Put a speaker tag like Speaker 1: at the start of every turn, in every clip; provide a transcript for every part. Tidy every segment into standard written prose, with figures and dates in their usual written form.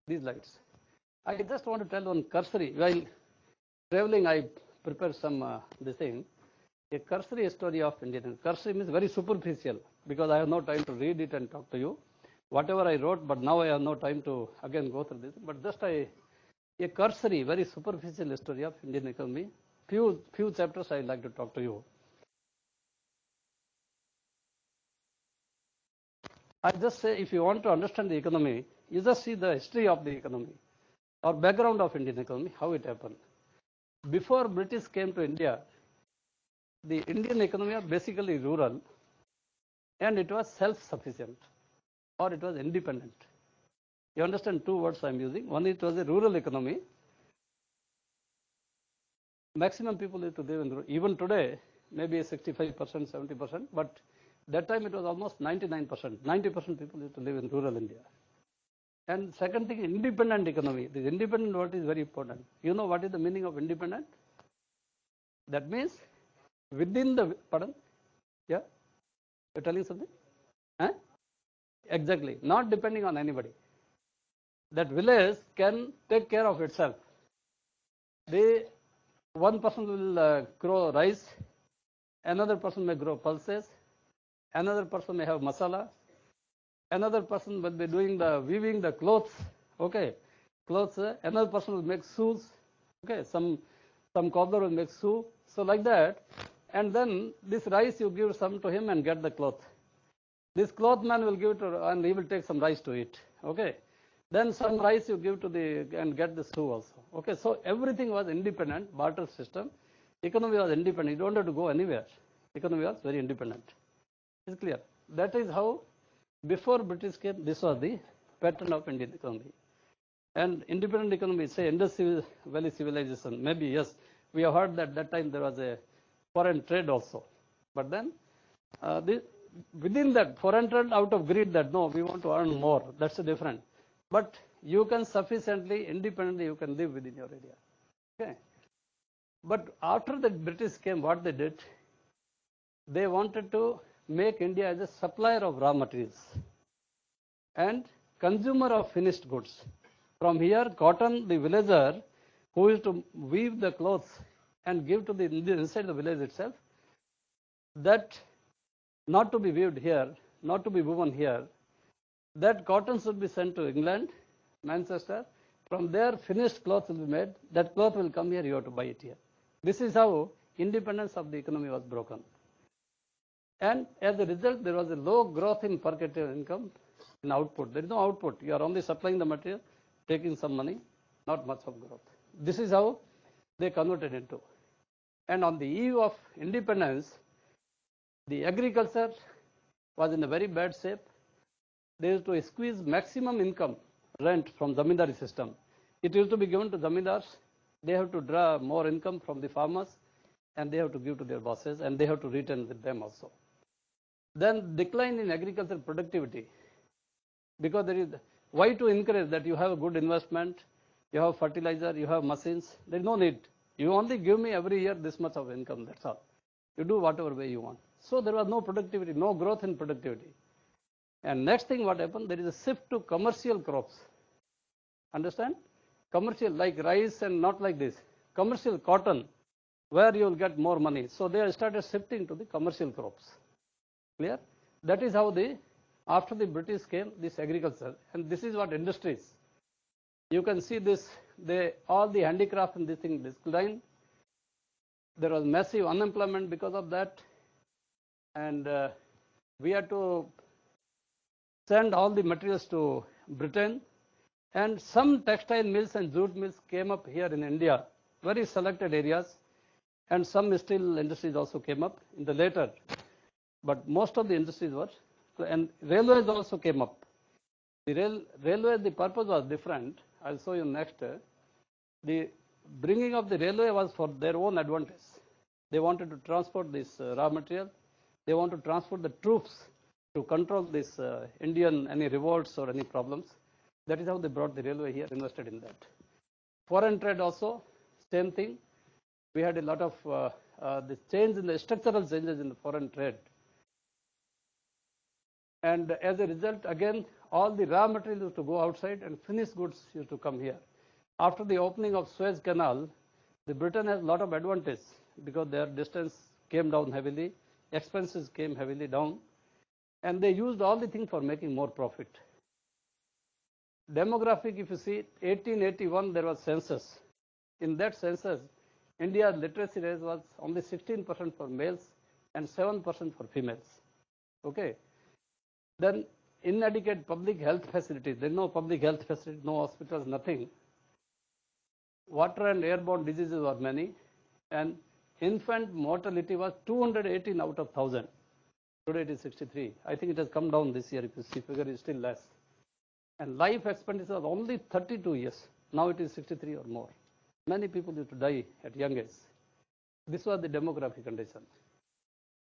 Speaker 1: these lights. I just want to tell one cursory. While traveling, I prepare some this thing. A cursory story of Indian. Cursory means very superficial because I have no time to read it and talk to you. Whatever I wrote, but now I have no time to again go through this. But just a cursory, very superficial story of Indian economy. Few chapters I like to talk to you. I just say if you want to understand the economy, you just see the history of the economy or background of Indian economy, how it happened. Before British came to India, the Indian economy was basically rural and it was self-sufficient or it was independent. You understand two words I am using. One, it was a rural economy. Maximum people used to live in rural. Even today, maybe 65%, 70%, but that time it was almost 99%. 90% people used to live in rural India. And second thing, independent economy. This independent word is very important. You know what is the meaning of independent? That means within the, pardon? Yeah? You're telling something? Huh? Exactly. Not depending on anybody. That village can take care of itself. One person will grow rice, another person may grow pulses, another person may have masala, another person will be doing the weaving the clothes, okay, clothes, another person will make shoes, okay, some cobbler will make shoe, so like that, and then this rice you give some to him and get the cloth. This cloth man will give it to, and he will take some rice to eat, okay. Then some rice you give to and get the shoe also, okay. So everything was independent, barter system. Economy was independent. You don't have to go anywhere. Economy was very independent. It's clear. That is how, before British came, this was the pattern of Indian economy. And independent economy, say Indus Valley civilization, maybe yes, we have heard that that time there was a foreign trade also. But then within that foreign trade, out of greed, that no, we want to earn more. That's different. But you can sufficiently, independently, you can live within your area. Okay. But after the British came, what they did, they wanted to make India as a supplier of raw materials and consumer of finished goods. From here, cotton, the villager who is to weave the clothes and give to the inside the village itself, that not to be weaved here, not to be woven here, that cotton should be sent to England, Manchester. From there, finished cloth will be made. That cloth will come here, you have to buy it here. This is how independence of the economy was broken. And as a result, there was a low growth in per capita income in output. There is no output. You are only supplying the material, taking some money, not much of growth. This is how they converted into. And on the eve of independence, the agriculture was in a very bad shape. They used to squeeze maximum income, rent from zamindari system. It used to be given to zamindars. They have to draw more income from the farmers and they have to give to their bosses and they have to return with them also. Then decline in agricultural productivity, because there is, why to encourage that you have a good investment, you have fertilizer, you have machines, there is no need. You only give me every year this much of income, that's all. You do whatever way you want. So there was no productivity, no growth in productivity. And next thing what happened, there is a shift to commercial crops. Understand? Commercial, like rice and not like this. Commercial cotton, where you will get more money. So they started shifting to the commercial crops. Clear? That is how after the British came, this agriculture, and this is what industries. You can see this, all the handicraft in this thing declined. There was massive unemployment because of that. And we had to send all the materials to Britain. And some textile mills and jute mills came up here in India, very selected areas. And some steel industries also came up in the later. But most of the industries were, and railways also came up. The railway, the purpose was different. I'll show you next. The bringing of the railway was for their own advantage. They wanted to transport this raw material. They want to transport the troops to control this Indian, any revolts or any problems. That is how they brought the railway here, invested in that. Foreign trade also, same thing. We had a lot of the change in the structural changes in the foreign trade. And as a result, again, all the raw material used to go outside and finished goods used to come here. After the opening of Suez Canal, the Britain has a lot of advantage because their distance came down heavily, expenses came heavily down, and they used all the things for making more profit. Demographic, if you see, 1881 there was census. In that census, India's literacy rate was only 16% for males and 7% for females. Okay. Then inadequate public health facilities. There are no public health facilities, no hospitals, nothing. Water and airborne diseases were many, and infant mortality was 218 out of 1,000. Today it is 63. I think it has come down this year. If you see, figure is still less. And life expectancy was only 32 years. Now it is 63 or more. Many people used to die at young age. This was the demographic condition.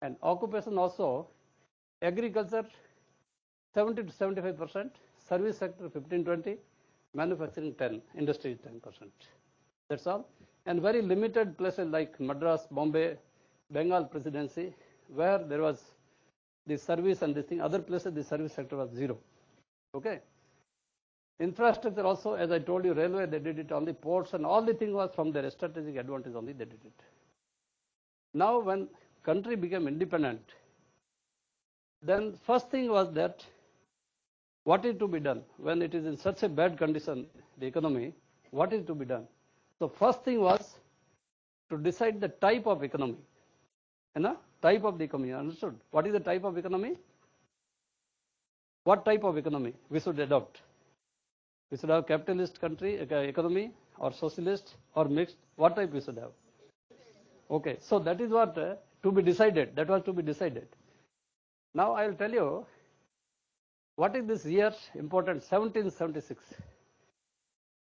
Speaker 1: And occupation also, agriculture 70 to 75%, service sector 15-20, manufacturing 10, industry 10%. That's all. And very limited places like Madras, Bombay, Bengal Presidency, where there was the service and this thing. Other places the service sector was zero. Okay. Infrastructure also, as I told you, railway, they did it on the ports, and all the thing was from their strategic advantage only they did it. Now when country became independent, then first thing was that what is to be done when it is in such a bad condition, the economy, what is to be done? So first thing was to decide the type of economy. Type of the economy, understood? What is the type of economy? What type of economy we should adopt? We should have capitalist country, economy, or socialist, or mixed. What type we should have? Okay, so that is what to be decided. That was to be decided. Now I will tell you what is this year important, 1776.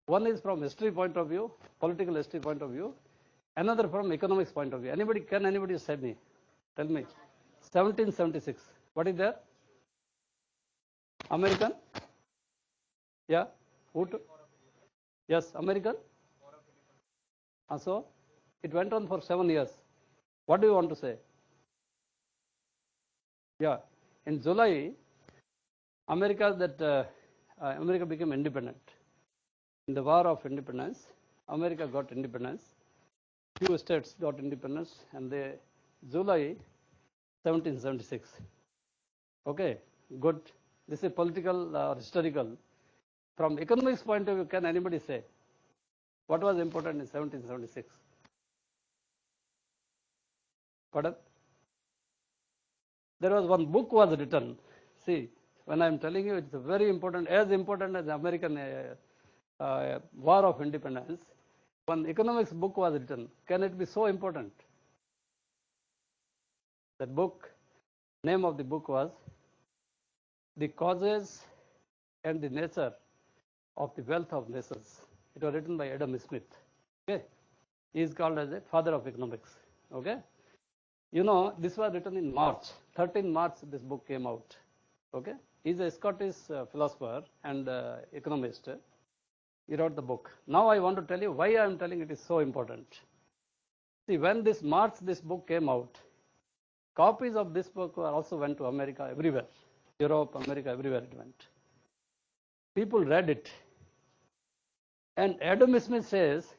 Speaker 1: One is from history point of view, political history point of view, another from economics point of view. Can anybody say me? Tell me. 1776. What is there? American? Yeah. Yes, American. So it went on for 7 years. What do you want to say? Yeah, in July, America became independent. In the War of Independence, America got independence. Few states got independence, and July 1776. Okay, good. This is political or historical. From economics point of view, can anybody say what was important in 1776? Pardon? There was one book was written. See, when I am telling you, it's very important, as important as the American War of Independence. One economics book was written. Can it be so important? That book, name of the book was The Causes and the Nature of the Wealth of Nations. It was written by Adam Smith. Okay, he is called as a father of economics. Okay, you know, this was written in March. 13 March, this book came out. Okay, he is a Scottish philosopher and economist. He wrote the book. Now I want to tell you why I am telling it is so important. See, when this book came out, copies of this book also went to America everywhere. Europe, America, everywhere it went. People read it. And Adam Smith says,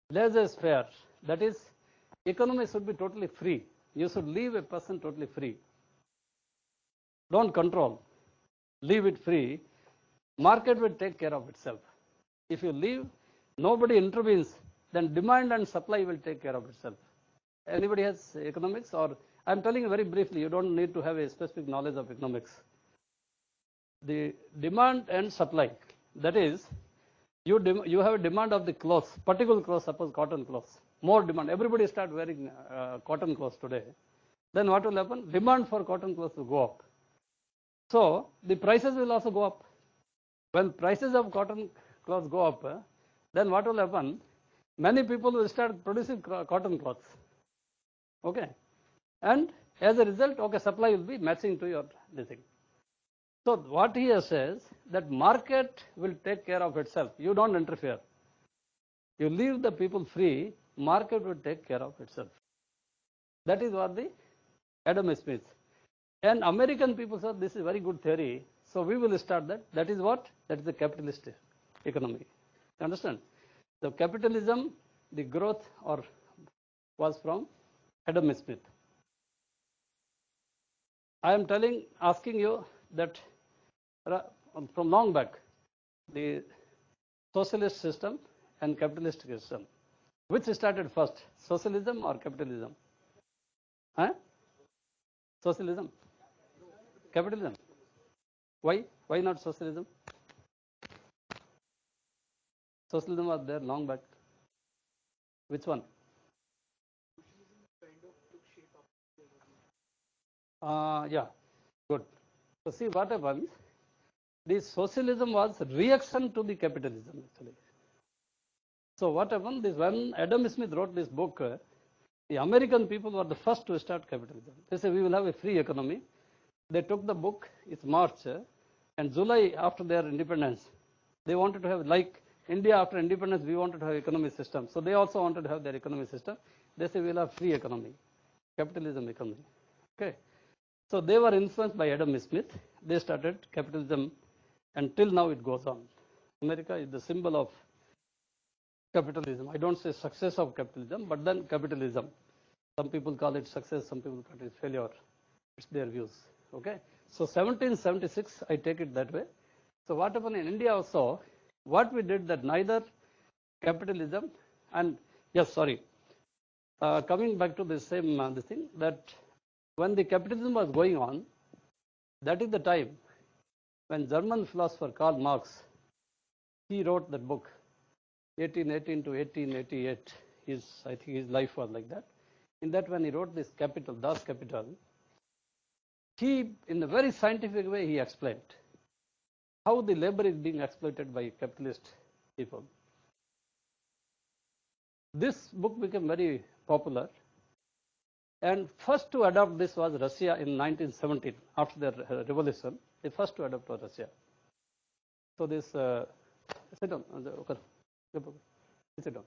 Speaker 1: laissez-faire, that is, economy should be totally free. You should leave a person totally free. Don't control. Leave it free. Market will take care of itself. If you leave, nobody intervenes, then demand and supply will take care of itself. Anybody has economics? Or I'm telling you very briefly, you don't need to have a specific knowledge of economics. The demand and supply, that is, you have a demand of the clothes, particular clothes, suppose cotton clothes, more demand. Everybody start wearing cotton clothes today. Then what will happen? Demand for cotton clothes will go up. So the prices will also go up. When prices of cotton clothes go up, then what will happen? Many people will start producing cotton clothes. Okay, and as a result, okay, supply will be matching to your this thing. So what he says that market will take care of itself. You don't interfere. You leave the people free, market will take care of itself. That is what the Adam Smith. And American people said this is very good theory. So we will start that. That is what? That is the capitalist economy. You understand? So capitalism, the growth was from Adam Smith. I am asking you that from long back, the socialist system and capitalist system, which started first, socialism or capitalism? Huh? Socialism? Capitalism? Why? Why not socialism? Socialism was there long back. Which one? Yeah, good. So see what happens. The socialism was reaction to the capitalism actually. So what happened is when Adam Smith wrote this book, the American people were the first to start capitalism. They said we will have a free economy. They took the book. It's March and July after their independence. They wanted to have like India after independence. We wanted to have economic system. So they also wanted to have their economic system. They say we will have free economy, capitalism economy. Okay. So they were influenced by Adam Smith. They started capitalism, and till now it goes on. America is the symbol of capitalism. I don't say success of capitalism, but then capitalism. Some people call it success, some people call it failure. It's their views. Okay. So 1776, I take it that way. So what happened in India also, what we did that neither capitalism and, yes, sorry, coming back to the same this thing, that when the capitalism was going on, that is the time when German philosopher Karl Marx, he wrote that book, 1818 to 1888. I think his life was like that. In that, when he wrote this Capital, Das Kapital, he, in a very scientific way, he explained how the labor is being exploited by capitalist people. This book became very popular. And first to adopt this was Russia in 1917, after the revolution. The first to adopt was Russia. So this, sit down. Sit down.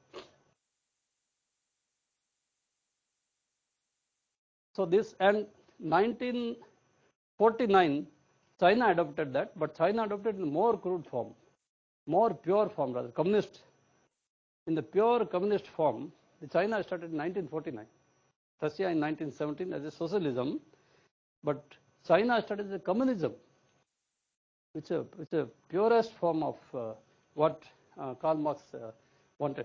Speaker 1: So this, and 1949, China adopted that, but China adopted in more crude form, more pure form rather, communist. In the pure communist form, the China started in 1949. Russia in 1917 as a socialism, but China started as a communism, which is a purest form of what Karl Marx wanted.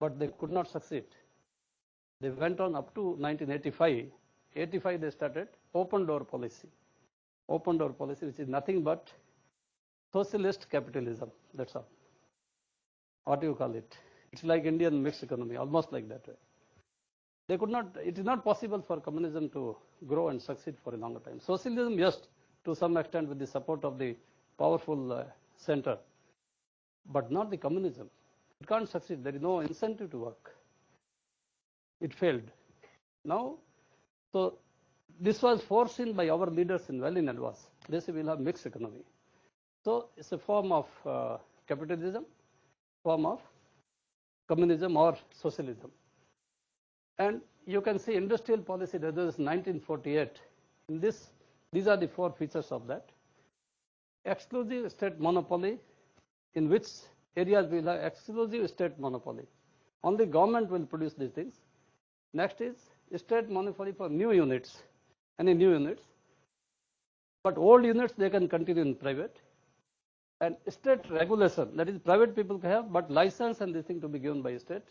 Speaker 1: But they could not succeed. They went on up to 1985. 85 they started open door policy. Open door policy, which is nothing but socialist capitalism. That's all. What do you call it? It's like Indian mixed economy, almost like that way. They could not, it is not possible for communism to grow and succeed for a longer time. Socialism, yes, to some extent with the support of the powerful center, but not the communism. It can't succeed. There is no incentive to work. It failed. Now, so this was foreseen by our leaders well in advance. They say we'll have mixed economy. So it's a form of capitalism, form of communism or socialism. And you can see industrial policy, that is 1948. In this, these are the four features of that. Exclusive state monopoly, in which areas we will have exclusive state monopoly. Only government will produce these things. Next is state monopoly for new units, any new units. But old units, they can continue in private. And state regulation, that is private people can have, but license and this thing to be given by state.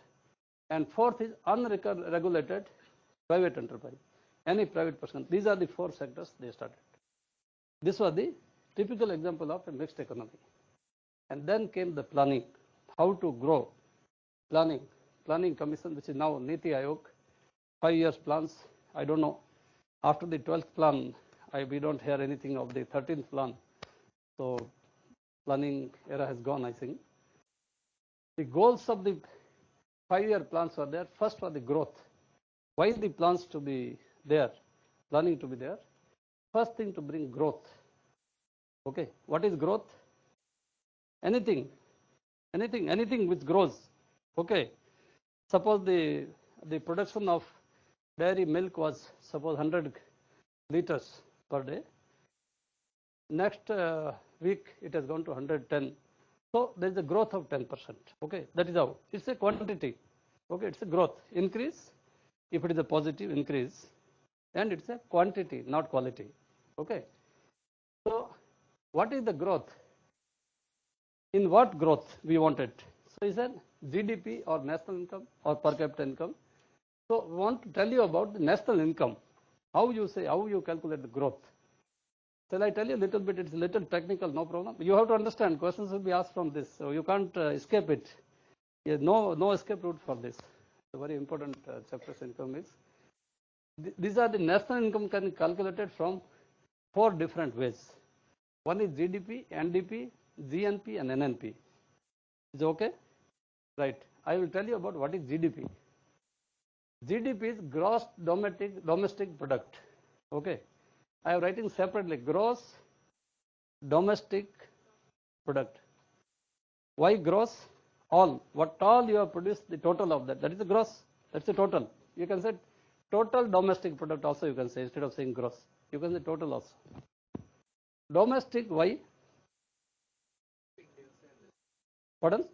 Speaker 1: And fourth is unregulated private enterprise, any private person. These are the four sectors they started. This was the typical example of a mixed economy. And then came the planning, how to grow. Planning commission, which is now Niti Aayog, 5 years plans. I don't know. After the 12th plan, we don't hear anything of the 13th plan. So planning era has gone, I think. The goals of the 5-year plans were there. First was the growth. Why the plans to be there, planning to be there? First thing, to bring growth. Okay, what is growth? Anything which grows. Okay, suppose the production of dairy milk was suppose 100 liters per day. Next week it has gone to 110. So there is a growth of 10%. Okay, that is how. It's a quantity. Okay, it's a growth increase. If it is a positive increase, and it's a quantity, not quality. Okay. So what is the growth? In what growth we want it? So he said GDP or national income or per capita income. So we want to tell you about the national income. How you calculate the growth. Shall I tell you a little bit? It's a little technical, no problem. You have to understand, questions will be asked from this, so you can't escape it. No escape route for this. It's a very important chapter. Income is. These are the national income can be calculated from 4 different ways. One is GDP, NDP, GNP, and NNP. Is it okay? Right. I will tell you about what is GDP. GDP is gross domestic product. Okay. I am writing separately gross domestic product. Why gross? All. What all you have produced, the total of that. That is the gross. That's the total. You can say total domestic product also you can say instead of saying gross. You can say total also. Domestic, why? Pardon?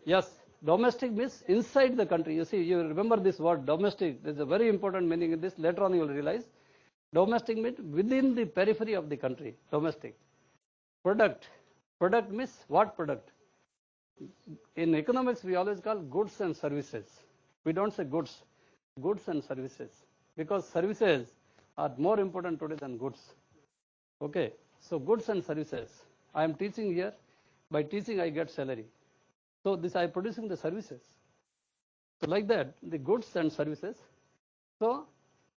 Speaker 1: Yes. Domestic means inside the country. You see, you remember this word domestic. There's a very important meaning in this. Later on you will realize. Domestic means within the periphery of the country. Domestic. Product. Product means what product? In economics, we always call goods and services. We don't say goods. Goods and services. Because services are more important today than goods. Okay. So goods and services. I am teaching here. By teaching, I get salary. So this I am producing the services. So like that, the goods and services. So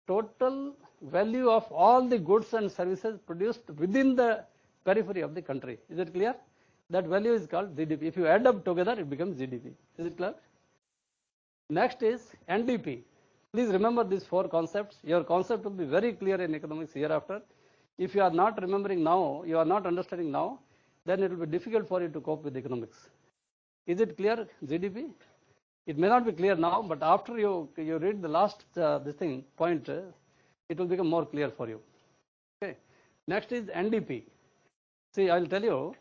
Speaker 1: total value of all the goods and services produced within the periphery of the country. Is it clear? That value is called GDP. If you add up together, it becomes GDP. Is it clear? Next is NDP. Please remember these 4 concepts. Your concept will be very clear in economics hereafter. If you are not remembering now, you are not understanding now, then it will be difficult for you to cope with economics. Is it clear, GDP? It may not be clear now, but after you read the last point, it will become more clear for you. Okay. Next is NDP. See, I will tell you,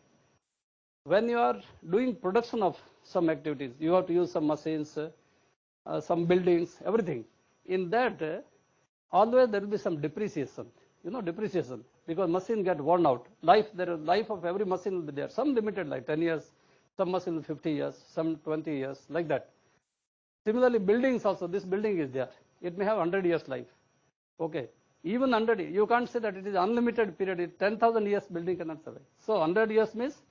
Speaker 1: when you are doing production of some activities, you have to use some machines, some buildings, everything. In that, always there will be some depreciation. You know, depreciation, because machine get worn out. Life of every machine will be there. Some limited, like 10 years, some machine 50 years, some 20 years, like that. Similarly, buildings also, this building is there. It may have 100 years life. Okay. Even 100, you can't say that it is unlimited period. 10,000 years building cannot survive. So 100 years means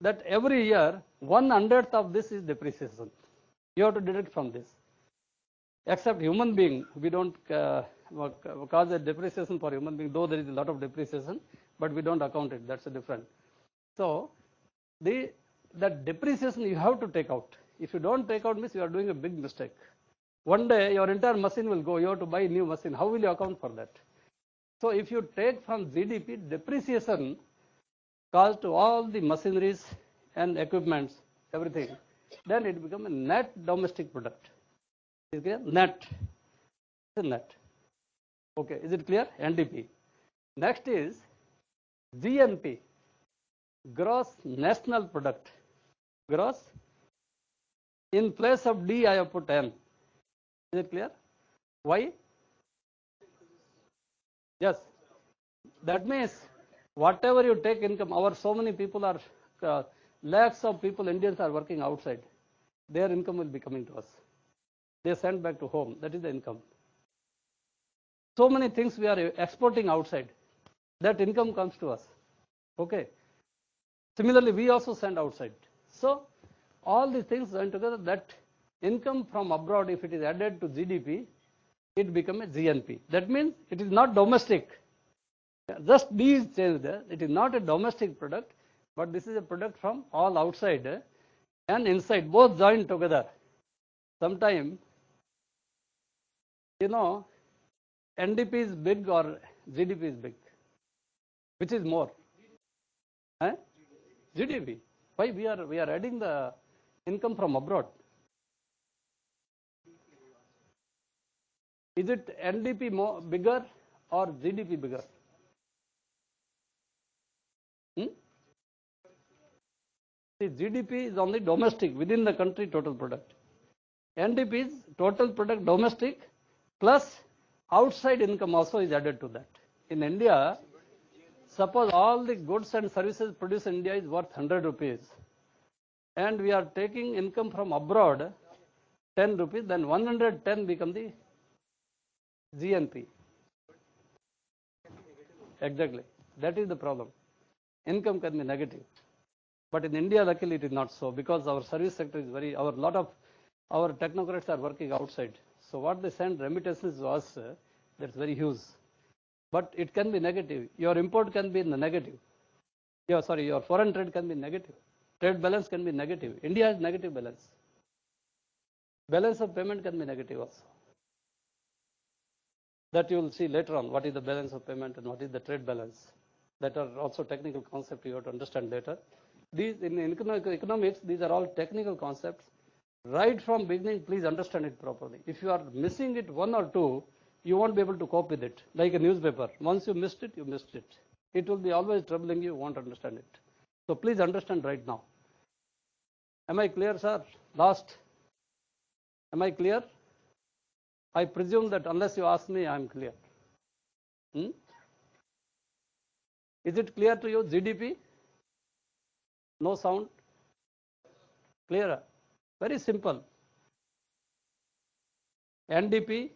Speaker 1: that every year, 1/100th of this is depreciation. You have to deduct from this. Except human being, we don't cause a depreciation for human being, though there is a lot of depreciation, but we don't account it. That's a different. So that depreciation you have to take out. If you don't take out, means you are doing a big mistake. One day your entire machine will go. You have to buy a new machine. How will you account for that? So if you take from GDP, depreciation caused to all the machineries and equipments, everything, then it becomes a net domestic product. Is it clear? Net. It's a net. Okay. Is it clear? NDP. Next is GNP. Gross national product. Gross. In place of D, I have put N. Is it clear? Why? Yes. That means whatever you take income, so many people are, lakhs of people, Indians are working outside. Their income will be coming to us. They send back to home. That is the income. So many things we are exporting outside. That income comes to us. Okay. Similarly, we also send outside. So all these things join together, that income from abroad, if it is added to GDP, it becomes a GNP. That means it is not domestic. Just D is changed there. It is not a domestic product, but this is a product from all outside and inside, both joined together. Sometime, NDP is big or GDP is big? Which is more? GDP. Why? We are adding the income from abroad. Is it NDP bigger or GDP bigger? Hmm? See, GDP is only domestic, within the country total product. NDP is total product domestic plus outside income also is added to that. In India, suppose all the goods and services produced in India is worth 100 rupees and we are taking income from abroad 10 rupees, then 110 become the GNP. Exactly. That is the problem. Income can be negative. But in India, luckily, it is not so because our service sector is very, lot of our technocrats are working outside. So what they send remittances to us, that's very huge. But it can be negative. Your import can be in the negative. Your foreign trade can be negative. Trade balance can be negative. India has negative balance. Balance of payment can be negative also. That you will see later on, what is the balance of payment and what is the trade balance. That are also technical concepts you have to understand later. These in economics, these are all technical concepts. Right from beginning, please understand it properly. If you are missing it one or two, you won't be able to cope with it. Like a newspaper, once you missed it, you missed it. It will be always troubling you, won't understand it. So please understand right now. Am I clear, sir? Last. Am I clear? I presume that unless you ask me, I am clear. Is it clear to you, GDP? No sound? Clearer? Very simple. NDP,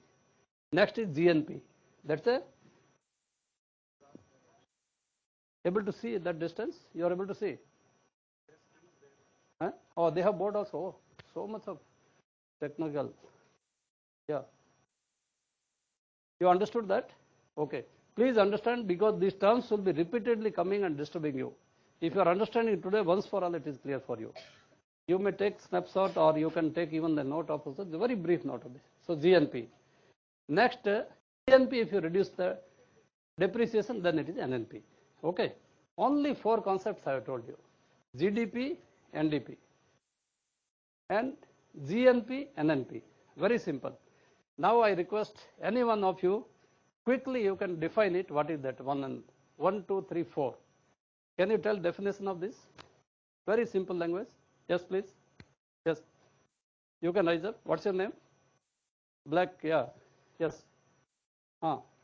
Speaker 1: next is GNP. That's it. Able to see that distance? You are able to see? Huh? Oh, they have board also. Oh, so much of technical. Yeah. You understood that? Okay. Please understand because these terms will be repeatedly coming and disturbing you. If you are understanding today, once for all, it is clear for you. You may take snapshot or you can take even the note of also, the very brief note of this. So GNP. Next, GNP, if you reduce the depreciation, then it is NNP. Okay. Only four concepts I have told you. GDP, NDP. And GNP, NNP. Very simple. Now I request any one of you, quickly you can define it. What is that? 1, 2, 3, 4. Can you tell definition of this? Very simple language. Yes, please. Yes. You can rise up. What's your name? Black. Yeah. Yes.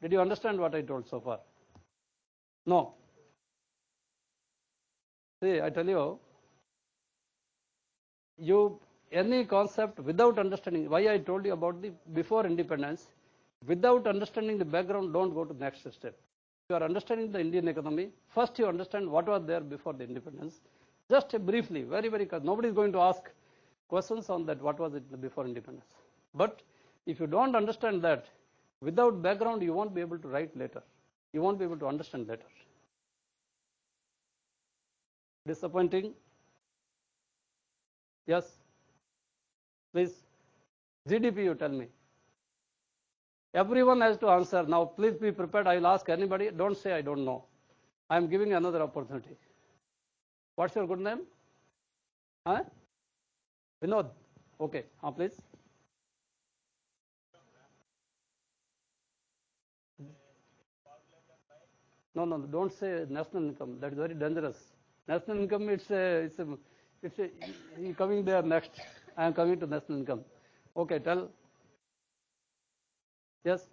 Speaker 1: Did you understand what I told so far? No. See, I tell you, any concept without understanding, why I told you about the before independence, without understanding the background, don't go to the next step. You are understanding the Indian economy, first you understand what was there before the independence. Just briefly, very, nobody is going to ask questions on that, what was it before independence. But if you don't understand that, without background, you won't be able to write later. You won't be able to understand later. Disappointing? Yes? Please. GDP, you tell me. Everyone has to answer. Now, please be prepared. I will ask anybody. Don't say I don't know. I am giving another opportunity. What's your good name? Huh? Vinod. Okay. Please. No, don't say national income. That is very dangerous. National income, it's coming there next. I am coming to national income. Okay, tell. Yes.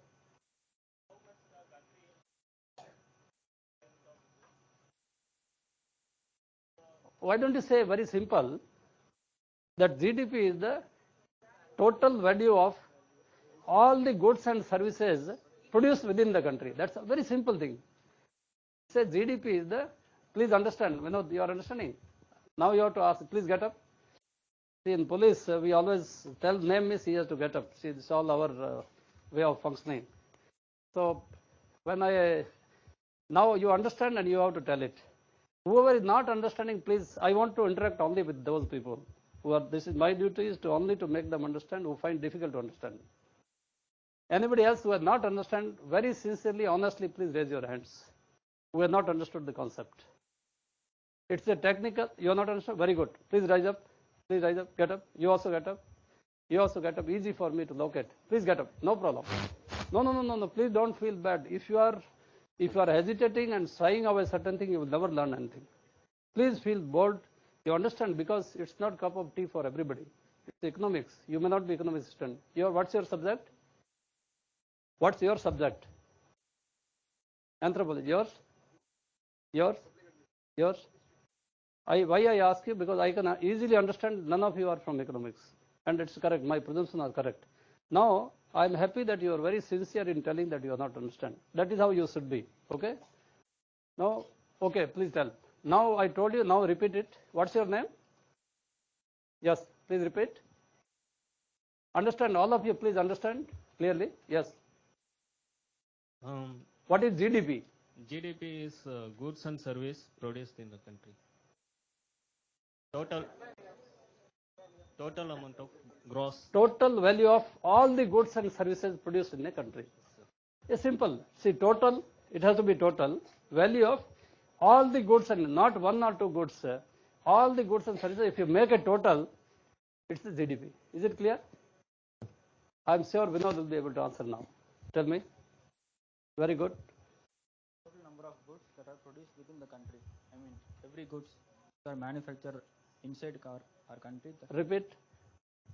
Speaker 1: Why don't you say very simple that GDP is the total value of all the goods and services produced within the country. That's a very simple thing. Say GDP is the, please understand, Vinod, you are understanding? Now you have to ask, please get up. See, in police, we always tell name is he has to get up. See, this is all our way of functioning. So when now you understand and you have to tell it. Whoever is not understanding, please, I want to interact only with those people who are, this is my duty is to only to make them understand who find difficult to understand. Anybody else who has not understand, very sincerely, honestly, please raise your hands. Who have not understood the concept. It's a technical, you are not understood? Very good. Please rise up. Please rise up. Get up. You also get up. You also get up. Easy for me to locate. Please get up. No problem. No. Please don't feel bad. If you are hesitating and shying away certain thing, you will never learn anything. Please feel bold. You understand, because it's not cup of tea for everybody. It's economics. You may not be economics student. What's your subject? What's your subject? Anthropology. Yours? Yours? Yours? Why I ask you? Because I can easily understand none of you are from economics. And it's correct. My presumptions are correct. Now, I'm happy that you are very sincere in telling that you are not understand. That is how you should be. Okay? Now, okay, please tell. Now I told you, now repeat it. What's your name? Yes, please repeat. Understand, all of you, please understand clearly. Yes. What is GDP?
Speaker 2: GDP is goods and service produced in the country. Total amount of gross.
Speaker 1: Total value of all the goods and services produced in a country. It's simple. See, total, it has to be total value of all the goods and not one or two goods. All the goods and services, if you make a total, it's the GDP. Is it clear? I'm sure Vinod will be able to answer now. Tell me. Very good.
Speaker 3: Total number of goods that are produced within the country. I mean, every goods that are manufactured inside our country.
Speaker 1: Repeat.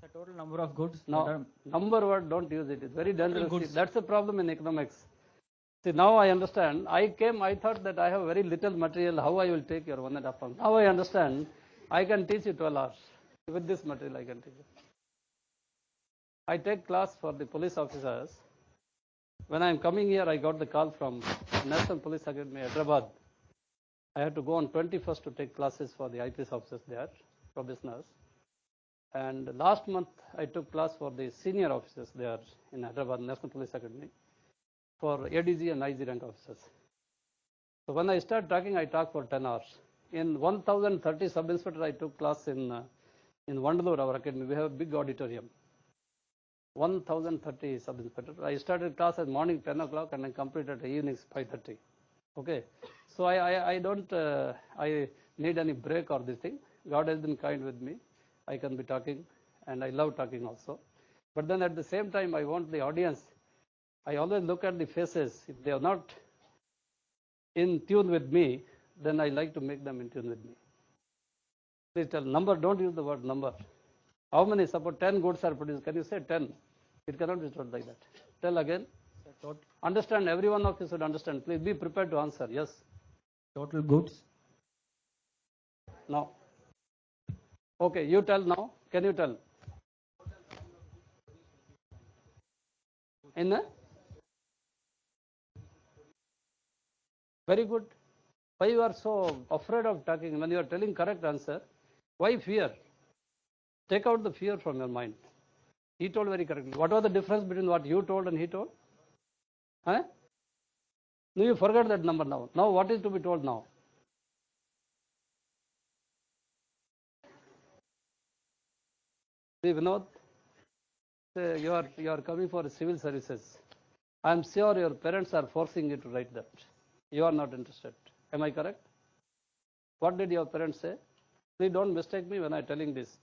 Speaker 3: The total number of goods.
Speaker 1: No, number word, don't use it. It's very dangerous. That's the problem in economics. See, now I understand. I thought that I have very little material. How I will take your 1.5 hours. Now I understand. I can teach you 12 hours. With this material, I can teach you. I take class for the police officers. When I am coming here, I got the call from National Police Academy, Hyderabad. I had to go on 21st to take classes for the IPS officers there, probationers. And last month, I took class for the senior officers there in Hyderabad, National Police Academy, for ADG and IG rank officers. So when I start talking, I talk for 10 hours. In 1030 sub-inspector, I took class in Vandalur, our academy. We have a big auditorium. 1030 sub-inspector. I started class at morning 10 o'clock and I completed at evenings 5:30. Okay. So I don't I need any break or this thing. God has been kind with me. I can be talking and I love talking also. But then at the same time, I want the audience. I always look at the faces. If they are not in tune with me, then I like to make them in tune with me. Please tell number. Don't use the word number. How many? Suppose 10 goods are produced. Can you say 10? It cannot be told like that. Tell again. Understand. Every one of you should understand. Please be prepared to answer. Yes.
Speaker 3: Total goods.
Speaker 1: No. Okay. You tell now. Can you tell? In a? Very good. Why you are so afraid of talking when you are telling correct answer? Why fear? Take out the fear from your mind. He told very correctly. What was the difference between what you told and he told? Huh? No, you forget that number now. Now what is to be told now? See, Vinod, you are coming for civil services. I am sure your parents are forcing you to write that. You are not interested. Am I correct? What did your parents say? Please don't mistake me when I am telling this.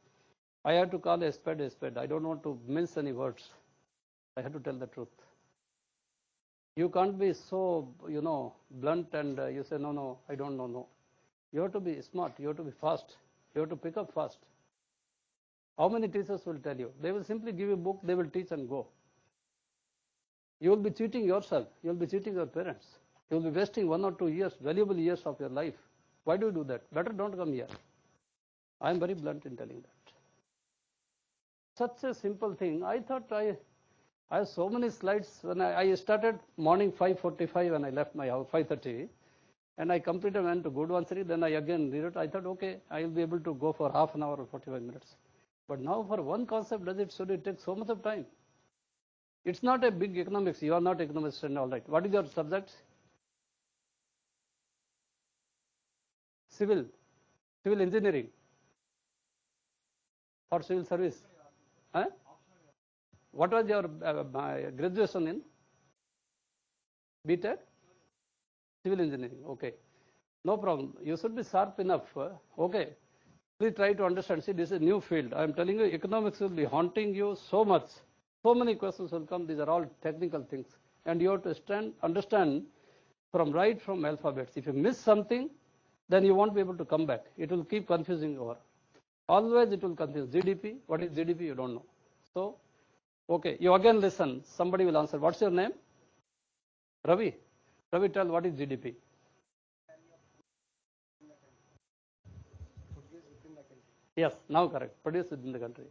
Speaker 1: I have to call a spade a spade. I don't want to mince any words. I have to tell the truth. You can't be so, blunt and you say, no, I don't know, no. You have to be smart. You have to be fast. You have to pick up fast. How many teachers will tell you? They will simply give you a book, they will teach and go. You will be cheating yourself. You will be cheating your parents. You will be wasting 1 or 2 years, valuable years of your life. Why do you do that? Better don't come here. I am very blunt in telling that. Such a simple thing. I thought I have so many slides. When I started morning 5:45 when I left my house, 5:30, and I completed went to Gudvansari. Then I again read it. I thought, okay, I will be able to go for half an hour or 45 minutes. But now for one concept, should it take so much of time? It's not a big economics. You are not economist and all right. What is your subject? Civil engineering or civil service? Huh? What was your graduation in? BTech? Civil engineering. Okay. No problem. You should be sharp enough. Okay. Please try to understand. See, this is a new field. I am telling you, economics will be haunting you so much. So many questions will come. These are all technical things. And you have to understand from right from alphabets. If you miss something, then you won't be able to come back. It will keep confusing over. Always it will confuse. GDP, what is GDP? You don't know. So, okay, you again listen. Somebody will answer. What's your name? Ravi. Ravi, tell what is GDP? Yes, now correct. Produce within the country.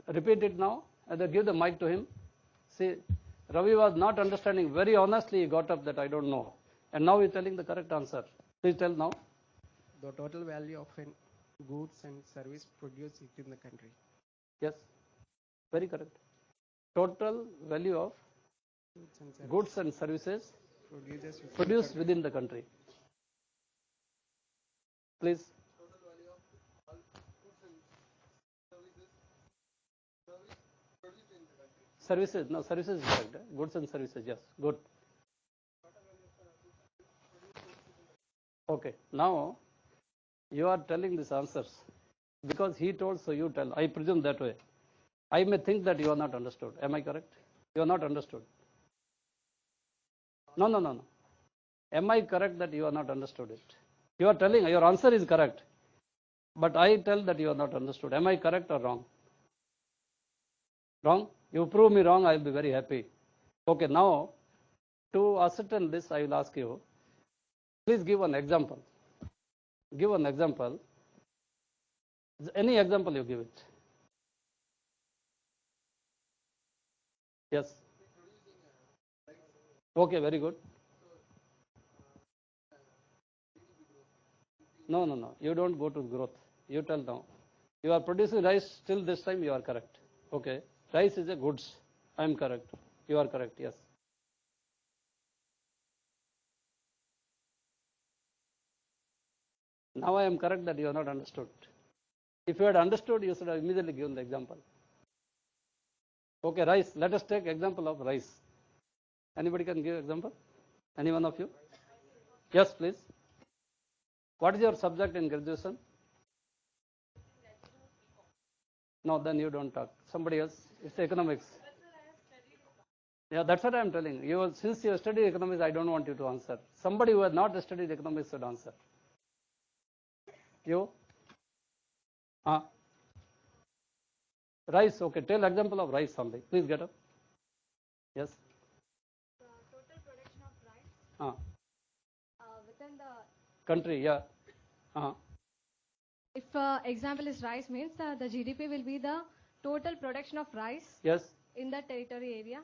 Speaker 1: Repeat it now, and then give the mic to him. See, Ravi was not understanding. Very honestly, he got up that I don't know. And now he's telling the correct answer. Please tell now.
Speaker 4: The total value of an goods and service produced within the country.
Speaker 1: Yes, very correct. Total value of goods and services produced within the country. Please. Services, no, services is correct. Goods and services, yes, good. Okay, now you are telling these answers because he told, so you tell. I presume that way. I may think that you are not understood. Am I correct? You are not understood. No, no, no, no. Am I correct that you are not understood it? You are telling, your answer is correct. But I tell that you are not understood. Am I correct or wrong? Wrong? You prove me wrong, I will be very happy. Okay, now to ascertain this, I will ask you, please give an example. Give an example. Any example you give it. Yes. Okay, very good. No, no, no. You don't go to growth. You tell now. You are producing rice till this time, you are correct. Okay. Rice is a goods. I am correct. You are correct. Yes. Now I am correct that you have not understood. If you had understood, you should have immediately given the example. Okay, rice. Let us take example of rice. Anybody can give example? Any one of you? Yes, please. What is your subject in graduation? No, then you don't talk. Somebody else. It's economics. Yeah, that's what I am telling you. Since you study economics, I don't want you to answer. Somebody who has not studied economics should answer. You? Rice, okay. Tell example of rice only. Please get up. Yes.
Speaker 5: The total production of rice within the
Speaker 1: Country, yeah.
Speaker 5: If example is rice means the GDP will be the total production of rice
Speaker 1: Yes.
Speaker 5: in the territory area.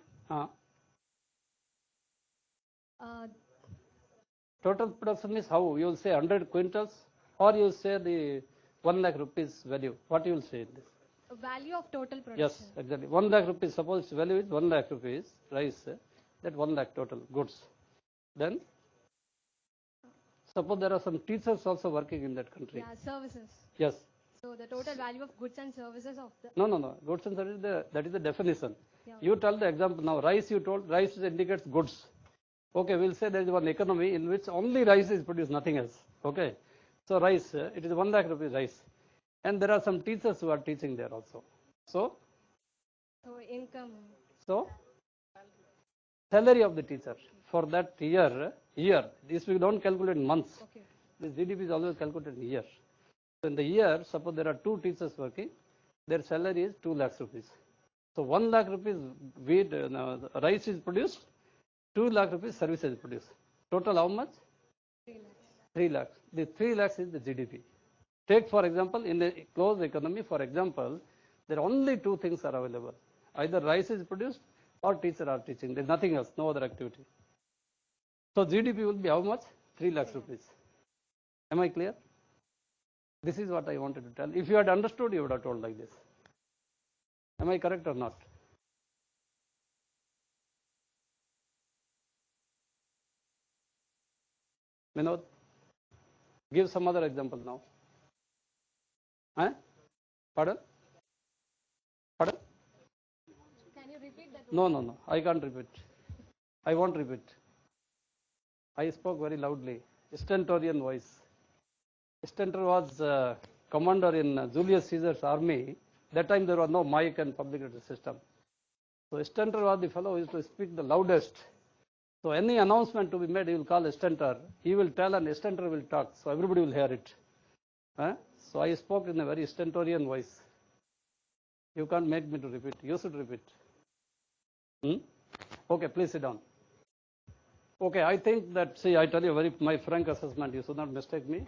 Speaker 1: Total production is how? You will say 100 quintals or you will say the 1 lakh rupees value. What you will say in this?
Speaker 5: Value of total production.
Speaker 1: Yes, exactly. 1 lakh rupees. Suppose value is 1 lakh rupees, rice, that 1 lakh total goods. Then, suppose there are some teachers also working in that country.
Speaker 5: Yeah, services.
Speaker 1: Yes.
Speaker 5: So the total value of goods and services of the.
Speaker 1: No, no, no. Goods and services, that is the definition.
Speaker 5: Yeah.
Speaker 1: You tell the example now. Rice, you told, rice indicates goods. Okay, we'll say there is one economy in which only rice is produced, nothing else. Okay. So rice, it is 1 lakh rupees rice. And there are some teachers who are teaching there also. So
Speaker 5: Income.
Speaker 1: So salary of the teacher for that year. This we don't calculate in months.
Speaker 5: Okay.
Speaker 1: This GDP is always calculated in year. So in the year, suppose there are 2 teachers working, their salary is 2 lakhs rupees. So 1 lakh rupees wheat, rice is produced, 2 lakh rupees service is produced. Total how much?
Speaker 5: 3 lakhs.
Speaker 1: 3 lakhs. The 3 lakhs is the GDP. Take for example, in a closed economy, for example, there are only 2 things are available. Either rice is produced or teachers are teaching. There is nothing else, no other activity. So GDP will be how much? 3 lakhs rupees. Am I clear? This is what I wanted to tell. If you had understood, you would have told like this. Am I correct or not? Vinod, give some other example now. Pardon? Pardon?
Speaker 5: Can you repeat that?
Speaker 1: No, no, no. I can't repeat. I won't repeat. I spoke very loudly. Stentorian voice. Stentor was commander in Julius Caesar's army. That time there was no mic and public address system. So Stentor was the fellow who used to speak the loudest. So any announcement to be made, he will call a stentor. He will tell and a stentor will talk. So everybody will hear it. So I spoke in a very stentorian voice. You can't make me to repeat. You should repeat. Okay, please sit down. Okay, I think that, see, I tell you my frank assessment, you should not mistake me.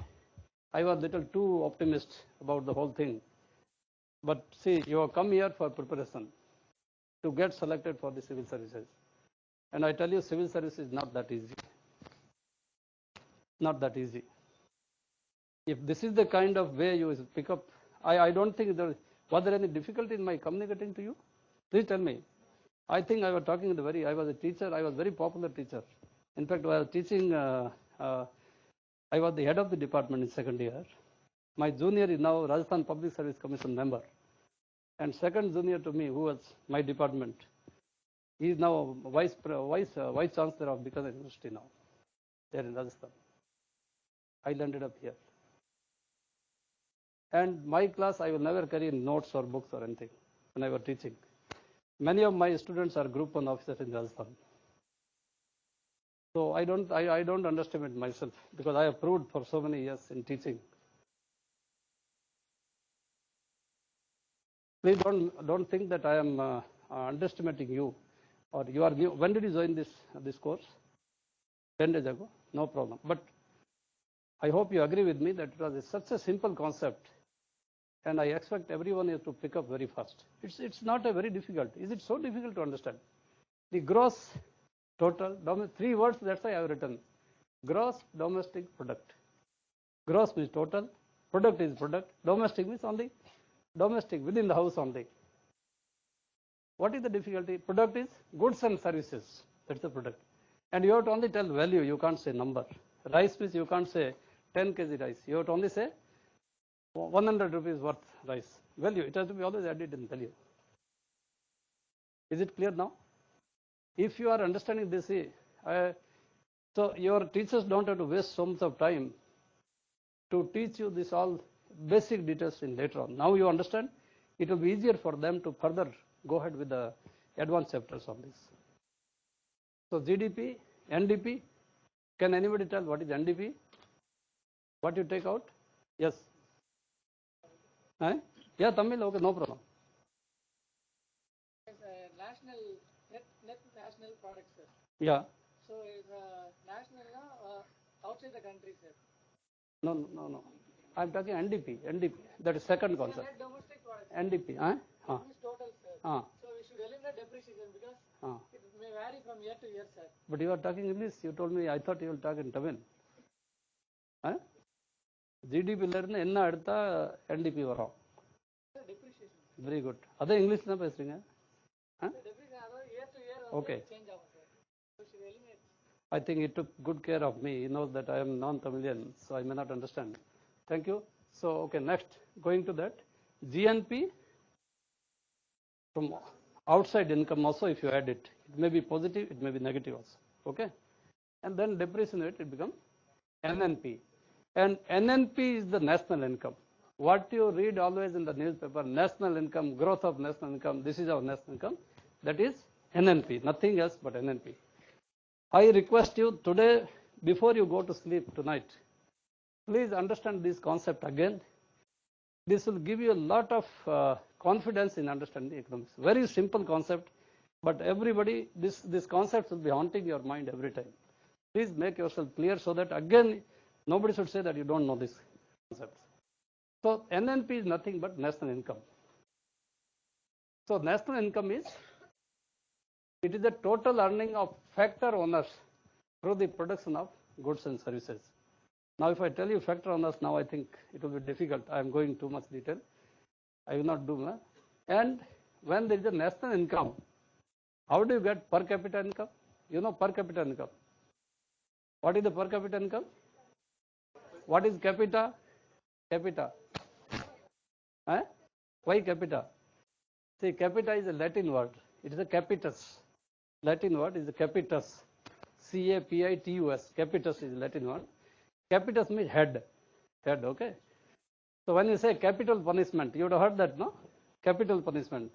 Speaker 1: I was a little too optimistic about the whole thing. But see, you have come here for preparation to get selected for the civil services. And I tell you, civil service is not that easy. Not that easy. If this is the kind of way you pick up, I don't think was there any difficulty in my communicating to you? Please tell me. I think I was talking I was a teacher, I was a very popular teacher. In fact, while teaching, I was the head of the department in second year. My junior is now Rajasthan Public Service Commission member. And second junior to me, who was my department, he is now vice chancellor of Bikaner University now, there in Rajasthan. I landed up here. And my class, I will never carry notes or books or anything when I was teaching. Many of my students are Group 1 officers in Rajasthan. So I don't underestimate myself because I have proved for so many years in teaching. Please don't think that I am underestimating you or you are new. When did you join this course? 10 days ago? No problem. But I hope you agree with me that it was such a simple concept, and I expect everyone is to pick up very fast. It's not a very difficult. Is it so difficult to understand? The gross total, 3 words, that's why I have written. Gross domestic product. Gross means total, product is product, domestic means only domestic, within the house only. What is the difficulty? Product is goods and services. That's the product. And you have to only tell value, you can't say number. Rice means you can't say 10 kg rice. You have to only say 100 rupees worth rice. Value, it has to be always added in value. Is it clear now? If you are understanding this, so your teachers don't have to waste so much of time to teach you this all basic details in later on. Now you understand, it will be easier for them to further go ahead with the advanced chapters on this. So GDP, NDP, can anybody tell what is NDP? What you take out? Yes. Yeah, Tamil, okay, no problem.
Speaker 6: National net national product, sir.
Speaker 1: Yeah.
Speaker 6: So is national outside the country, sir.
Speaker 1: No. I'm talking NDP. That is second concept.
Speaker 6: Net domestic product.
Speaker 1: NDP.
Speaker 6: It means total, sir.
Speaker 1: So
Speaker 6: we should eliminate depreciation because it may vary from year to year, sir.
Speaker 1: But you are talking English. You told me. I thought you will talk in Tamil. GDP ல என்ன எடுத்தா NDP வரும்.
Speaker 6: Depreciation.
Speaker 1: Very good. அதே English தான் பேசுறீங்க.
Speaker 6: Year to year
Speaker 1: Okay.
Speaker 6: change out, sir. So we should eliminate.
Speaker 1: I think he took good care of me. He knows that I am non-Tamilian, so I may not understand. Thank you. So, okay, next, going to that. GNP, from outside income also, if you add it, it may be positive, it may be negative also. Okay? And then depreciation rate, it becomes NNP. And NNP is the national income. What you read always in the newspaper, national income, growth of national income, this is our national income. That is NNP, nothing else but NNP. I request you today, before you go to sleep tonight, please understand this concept again. This will give you a lot of confidence in understanding economics. Very simple concept, but everybody, this concept will be haunting your mind every time. Please make yourself clear so that again, nobody should say that you don't know this concept. So NNP is nothing but national income. So national income is, it is the total earning of factor owners through the production of goods and services. Now, if I tell you factor owners, now I think it will be difficult. I am going too much detail. I will not do that. And when there is a national income, how do you get per capita income? You know per capita income. What is the per capita income? What is capita? Capita. Why capita? See, capita is a Latin word. It is a capitus. Latin word is a capitus. C-A-P-I-T-U-S. Capitus is a Latin word. Capitus means head. Head, okay? So when you say capital punishment, you would have heard that, no? Capital punishment.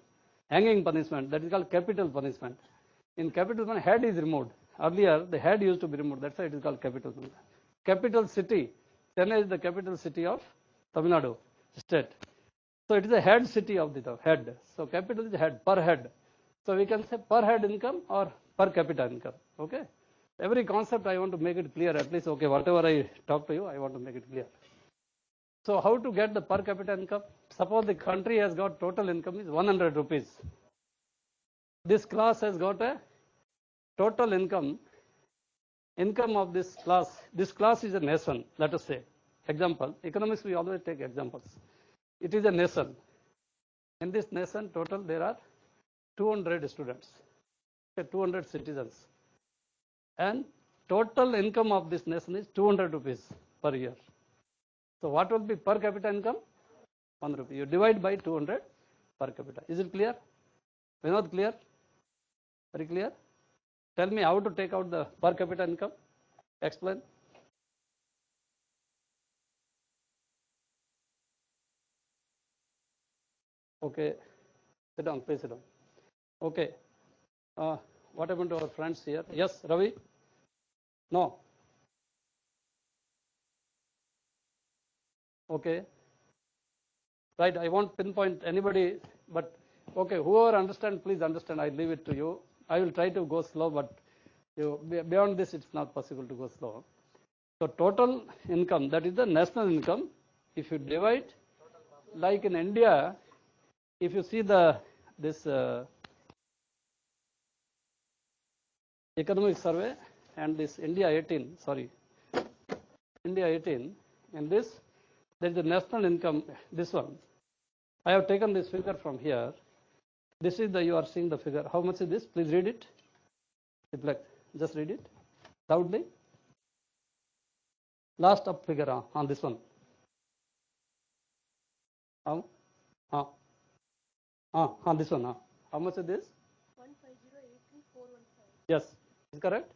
Speaker 1: Hanging punishment. That is called capital punishment. In capital punishment, head is removed. earlier the head used to be removed. That's why it is called capital. Capital city. Chennai is the capital city of Tamil Nadu state. So it is the head city of the head. So capital is head, per head. So we can say per head income or per capita income. Okay. Every concept I want to make it clear, at least, okay, whatever I talk to you, I want to make it clear. So how to get the per capita income? Suppose the country has got total income is 100 rupees. This class has got a total income of this class. This class is a nation, let us say. Example, economics we always take examples. It is a nation. In this nation total there are 200 students, 200 citizens. And total income of this nation is 200 rupees per year. So what will be per capita income? 1 rupee. You divide by 200 per capita. Is it clear? Vinod, clear? Very clear? Tell me how to take out the per capita income. Explain. Okay. Sit down, please sit down. Okay. What happened to our friends here? Yes, Ravi? No. Okay. Right, I won't pinpoint anybody, but okay, whoever understand, please understand. I leave it to you. I will try to go slow, but beyond this, it's not possible to go slow. So total income, that is the national income. If you divide, like in India, if you see this economic survey and this India 18, in this, there is the national income, this one. I have taken this figure from here. This is you are seeing the figure. How much is this? Please read it. Just read it loudly. Last up figure on this one. On this one. How much is this? 150,83415. Yes, is correct.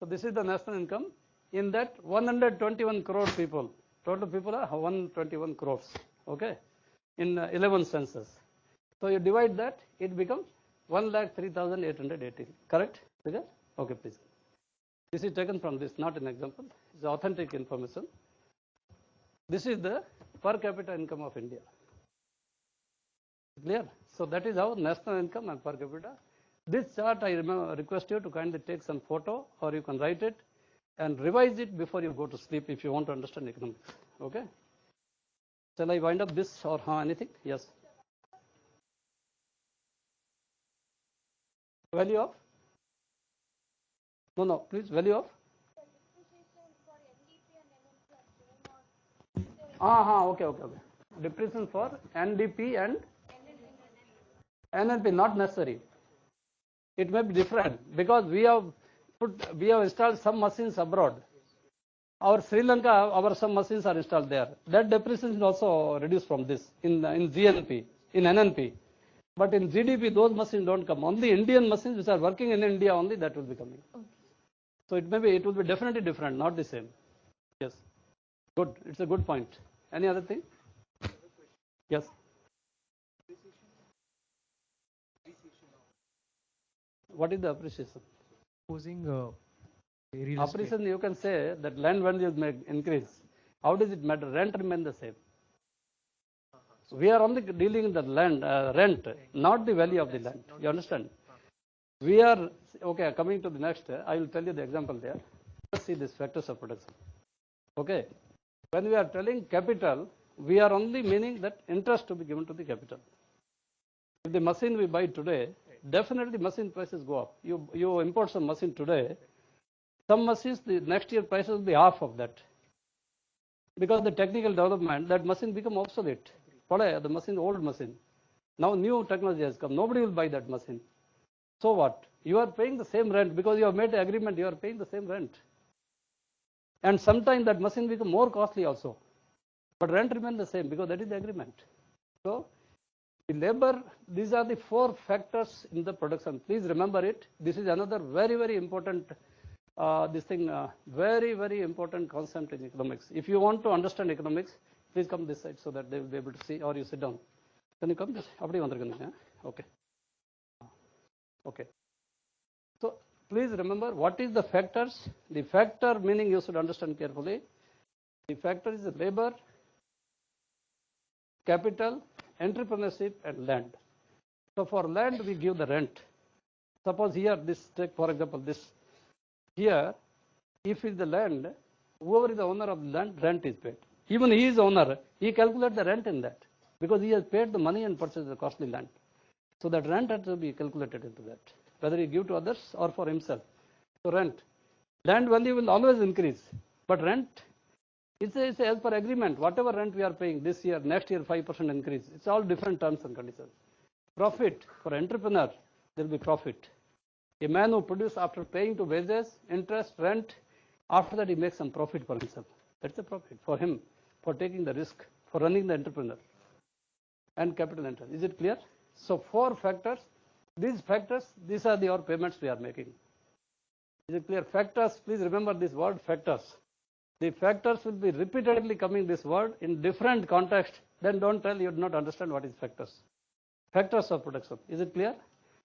Speaker 1: So this is the national income. In that 121 crore people, total people are 121 crores. Okay, in 11 census. So you divide that, it becomes 1,03,818. Correct figure? Okay, please. This is taken from this, not an example. It's authentic information. This is the per capita income of India. Clear? So that is how national income and per capita. This chart I request you to kindly take some photo, or you can write it and revise it before you go to sleep if you want to understand economics. Okay? Shall I wind up this or anything? Yes. Value of? No, please, value of? Okay. Depreciation for NDP and NNP, not necessary. It may be different because we have installed some machines abroad. Our Sri Lanka, some machines are installed there. That depreciation is also reduced from this in GNP, in NNP. But in GDP, those machines don't come. Only Indian machines which are working in India only, that will be coming. Okay. So it will be definitely different, not the same. Yes. Good. It's a good point. Any other thing? Yes. What is the appreciation?
Speaker 4: Supposing
Speaker 1: appreciation, you can say that land values may increase. How does it matter? Rent remains the same. We are only dealing in the land rent, not the value of the land. You understand? We are okay. Coming to the next, I will tell you the example there. Let's see these factors of production. Okay. When we are telling capital, we are only meaning that interest to be given to the capital. If the machine we buy today, definitely machine prices go up. You import some machine today, some machines the next year prices will be half of that. Because the technical development, that machine become obsolete. The machine, old machine. Now new technology has come. Nobody will buy that machine. So what? You are paying the same rent because you have made an agreement. You are paying the same rent. And sometimes that machine become more costly also. But rent remains the same because that is the agreement. So the labor, these are the 4 factors in the production. Please remember it. This is another very, very important very, very important concept in economics. If you want to understand economics, please come this side so that they will be able to see, or you sit down. Can you come this? Okay. Okay. So please remember what is the factors. The factor meaning you should understand carefully. The factor is labor, capital, entrepreneurship, and land. So for land, we give the rent. Suppose here, this, take for example, this. Here, if it's the land, whoever is the owner of the land, rent is paid. Even he is owner, he calculates the rent in that because he has paid the money and purchased the costly land. So that rent has to be calculated into that, whether he give to others or for himself. So rent. Land value will always increase, but rent, it's as per agreement. Whatever rent we are paying this year, next year 5% increase. It's all different terms and conditions. Profit, for entrepreneur, there will be profit. A man who produces after paying to wages, interest, rent, after that he makes some profit for himself. That's a profit for him, for taking the risk, for running the entrepreneur. And capital interest. Is it clear? So 4 factors. These factors, these are our payments we are making. Is it clear? Factors, please remember this word factors. The factors will be repeatedly coming this word in different context. Then don't tell you do not understand what is factors. Factors of production. Is it clear?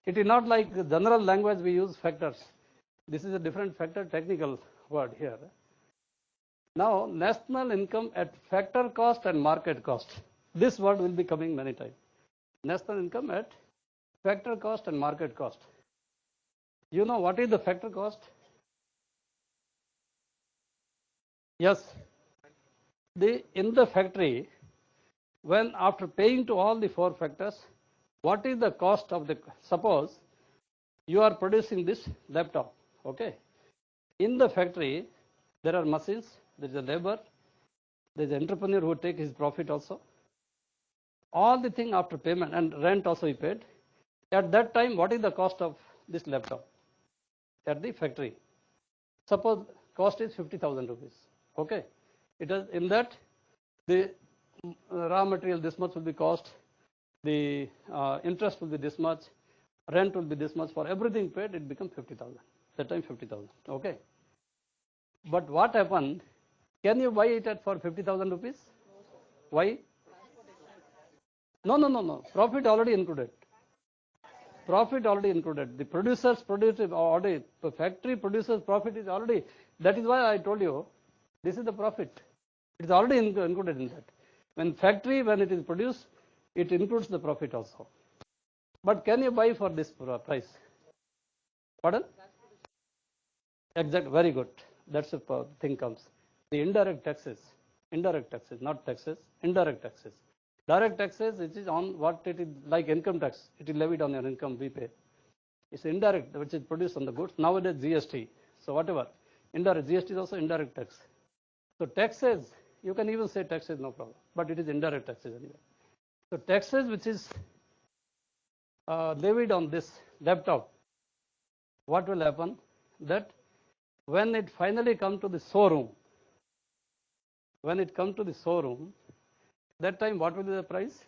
Speaker 1: It is not like the general language we use factors. This is a different factor technical word here. Now, national income at factor cost and market cost. This word will be coming many times. National income at factor cost and market cost. You know what is the factor cost? Yes. In the factory, when after paying to all the 4 factors, what is the cost of the, suppose you are producing this laptop, okay? In the factory, there are machines, there is a labor, there is an entrepreneur who take his profit also. All the thing after payment and rent also he paid. At that time, what is the cost of this laptop at the factory? Suppose cost is 50,000 rupees. Okay, it is in that the raw material this much will be cost, the interest will be this much, rent will be this much. For everything paid, it becomes 50,000. That time 50,000. Okay, but what happened? Can you buy it for 50,000 rupees? Why? No. Profit already included. Profit already included. The producers produce already. The factory produces profit is already. That is why I told you this is the profit. It is already included in that. When factory, when it is produced, it includes the profit also. But can you buy for this price? Pardon? Exact. Very good. That's the thing comes. The indirect taxes, not taxes, indirect taxes. Direct taxes, it is on what it is like income tax. It is levied on your income we pay. It's indirect, which is produced on the goods. Nowadays GST. So whatever. Indirect GST is also indirect tax. So taxes, you can even say taxes, no problem. But it is indirect taxes anyway. So taxes which is levied on this laptop, what will happen? That when it finally comes to the showroom, that time what will be the price?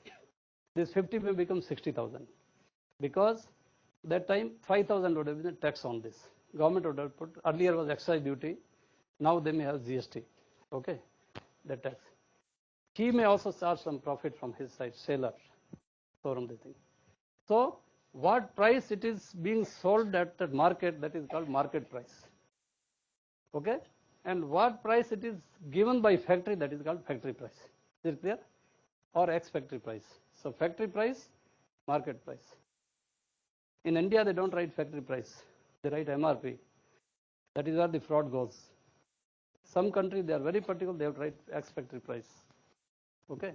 Speaker 1: This 50 may become 60,000 because that time 5,000 would have been a tax on this. Government would have put, earlier was excise duty, now they may have GST, okay, the tax. He may also charge some profit from his side, seller, showroom the thing. So what price it is being sold at the market, that is called market price, okay, and what price it is given by factory, that is called factory price. Is it clear? Or ex-factory price. So factory price, market price. In India, they don't write factory price. They write MRP. That is where the fraud goes. Some countries, they are very particular, they have to write ex-factory price. Okay.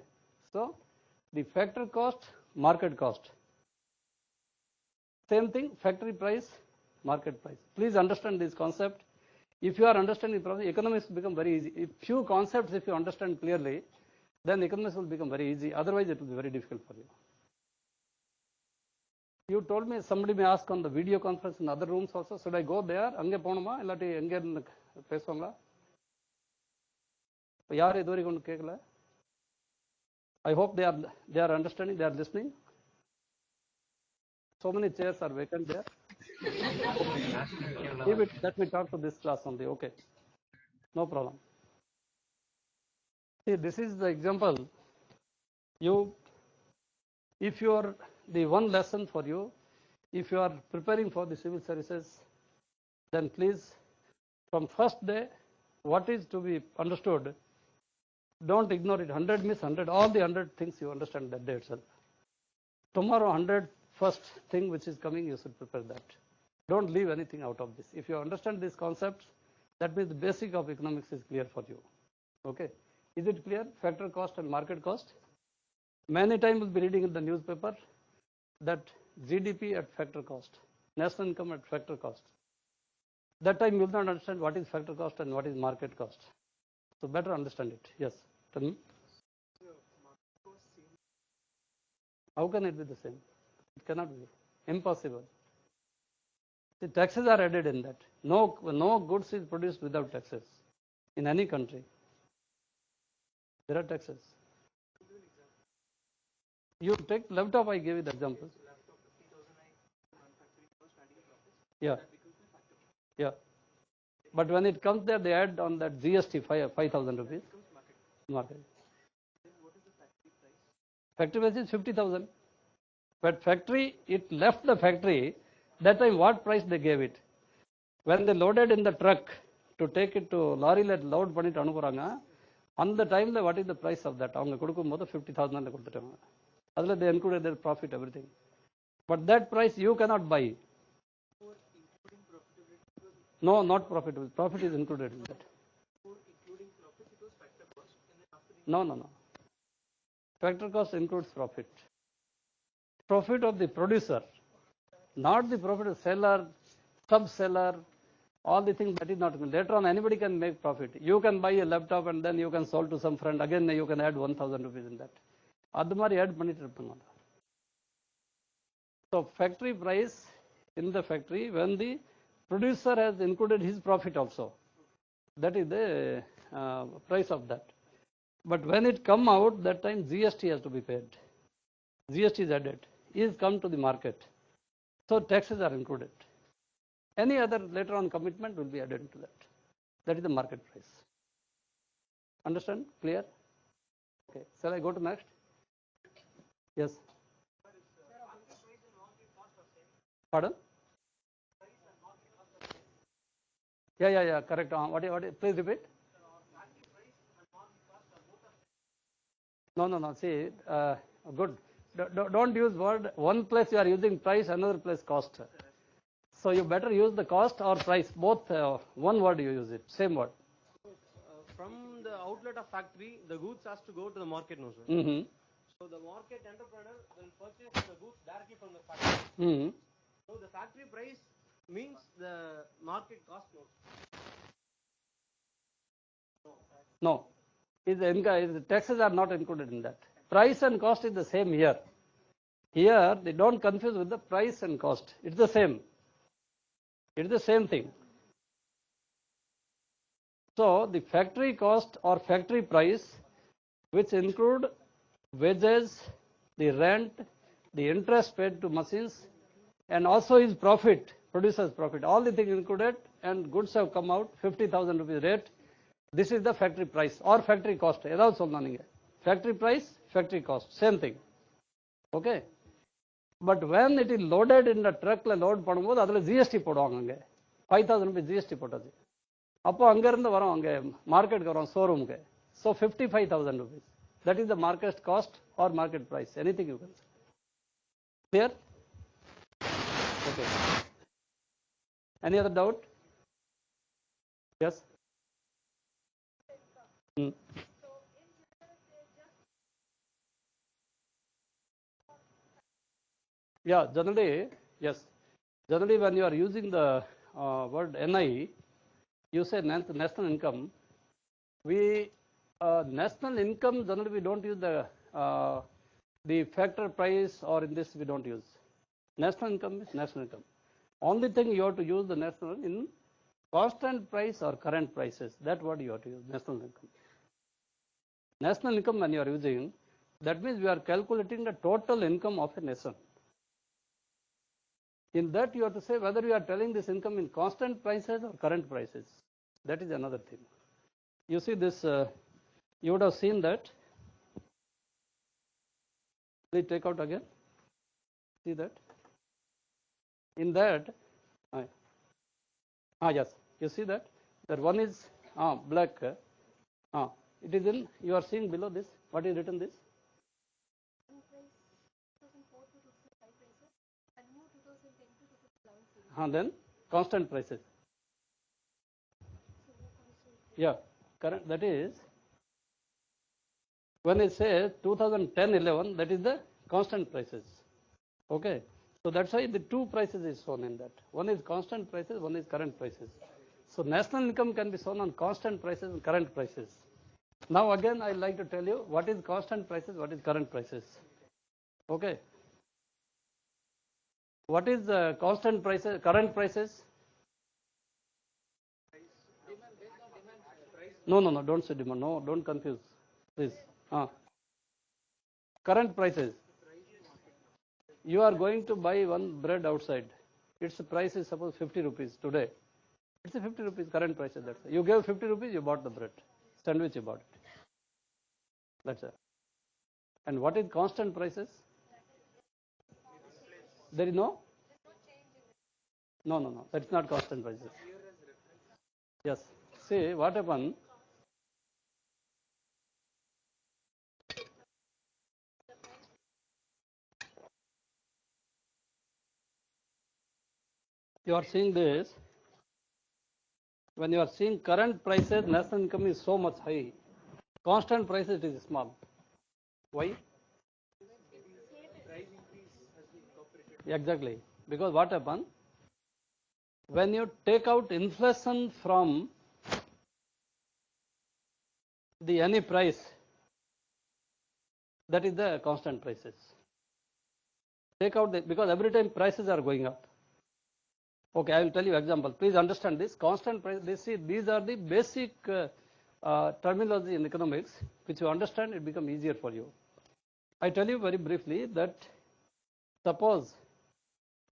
Speaker 1: So the factory cost, market cost. Same thing, factory price, market price. Please understand this concept. If you are understanding properly, economics will become very easy. If few concepts, if you understand clearly, then economics will become very easy. Otherwise, it will be very difficult for you. You told me somebody may ask on the video conference in other rooms also. Should I go there? Ange ponuma illati enge pesonga? Yaar iduvarigu kekala? I hope they are understanding, they are listening. So many chairs are vacant there. Leave it, let me talk to this class only. Okay, no problem. See, this is the example. If you are the one lesson for you, if you are preparing for the civil services, then please, from first day, what is to be understood, don't ignore it. 100 means 100, all the 100 things you understand that day itself. Tomorrow, 100 first thing which is coming, you should prepare that. Don't leave anything out of this. If you understand these concepts, that means the basic of economics is clear for you. Okay. Is it clear? Factor cost and market cost. Many times you'll be reading in the newspaper that GDP at factor cost, national income at factor cost. That time you will not understand what is factor cost and what is market cost. So better understand it. Yes. Tell me. How can it be the same? It cannot be. Impossible. The taxes are added in that. No goods is produced without taxes in any country. There are taxes. You take laptop, I gave you the example. Yeah. Yeah. But when it comes there, they add on that GST 5,000 rupees. Market. Factory price is 50,000. But factory, it left the factory. That time, what price they gave it? When they loaded in the truck to take it to lorry, load பண்ணிட்டு அனுப்புறாங்க. அந்த டைம்ல what is the price of that? அவங்க கொடுக்கும்போது 50,000 கொடுத்துட்டாங்க. அதில் they included their profit, everything. But that price you cannot buy. No, not profitable. Profit is included in that. No. Factor cost includes profit. Profit of the producer, not the profit of seller, sub-seller, all the things that is not. Later on, anybody can make profit. You can buy a laptop and then you can sell to some friend. Again, you can add 1,000 rupees in that. அது மாதிரி add பண்ணிட்டு இருப்பாங்க. So factory price in the factory, when the producer has included his profit also, that is the price of that. But when it come out, that time GST has to be paid. GST is added. Is come to the market. So taxes are included. Any other later on commitment will be added to that. That is the market price. Understand? Clear? Okay. Shall I go to next? Yes. Pardon? Yeah. Correct. What? Please repeat. No. See, good. Don't use word. One place you are using price, another place cost. So you better use the cost or price. Both one word you use it. Same word.
Speaker 7: From the outlet of factory, the goods has to go to the market now, sir.
Speaker 1: Mm-hmm.
Speaker 7: So the market entrepreneur will purchase the goods directly from the factory.
Speaker 1: Mm-hmm.
Speaker 7: So the factory price means the market cost now.
Speaker 1: No. The taxes are not included in that. Price and cost is the same here. Here, they don't confuse with the price and cost. It's the same. It's the same thing. So, the factory cost or factory price, which include wages, the rent, the interest paid to machines, and also his profit, producer's profit, all the things included, and goods have come out, 50,000 rupees rate. This is the factory price or factory cost. Factory price, factory cost, same thing. Okay. But when it is loaded in the truck, load பண்ணும்போது அதில் GST போடுவாங்க. அங்கே 5,000 rupees GST போட்டது. அப்போ அங்கேருந்து வரோம், அங்கே மார்க்கெட்டுக்கு வரோம், ஷோரூமுக்கு. So 55,000 rupees. That is the market cost or market price. Anything you can say. Clear? Okay. Any other doubt? Yes? Yeah, generally, yes. Generally, when you are using the word NI, you say national income. National income, generally we don't use the factor price, or in this we don't use. National income is national income. Only thing you have to use the national in constant price or current prices. That word you have to use, national income. National income when you are using, that means we are calculating the total income of a nation. In that you have to say whether you are telling this income in constant prices or current prices. That is another thing. You see this, you would have seen that. Please take out again. See that? In that, Yes, you see that? That one is black. It is in, you are seeing below this, what is written this? Then constant prices. Yeah, current, that is, when it says 2010-11, that is the constant prices. Okay, so that's why the two prices is shown in that. One is constant prices, one is current prices. So national income can be shown on constant prices and current prices. Now again, I like to tell you what is constant prices, what is current prices. Okay. What is constant prices, current prices? No, don't say demand. No, don't confuse. Please. Current prices. You are going to buy one bread outside. Its price is suppose 50 rupees today. It's a 50 rupees current prices. That's it. You gave 50 rupees, you bought the bread. Sandwich you bought it. That's it. And what is constant prices? There is no? No. That's not constant prices. Yes. See what happened. You are seeing this. When you are seeing current prices, national income is so much high. Constant prices, it is small. Why? Exactly. Because what happens? When you take out inflation from the any price, that is the constant prices. Take out the, because every time prices are going up. Okay, I will tell you example. Please understand this. Constant price, these are the basic terminology in economics, which you understand, it becomes easier for you. I tell you very briefly that suppose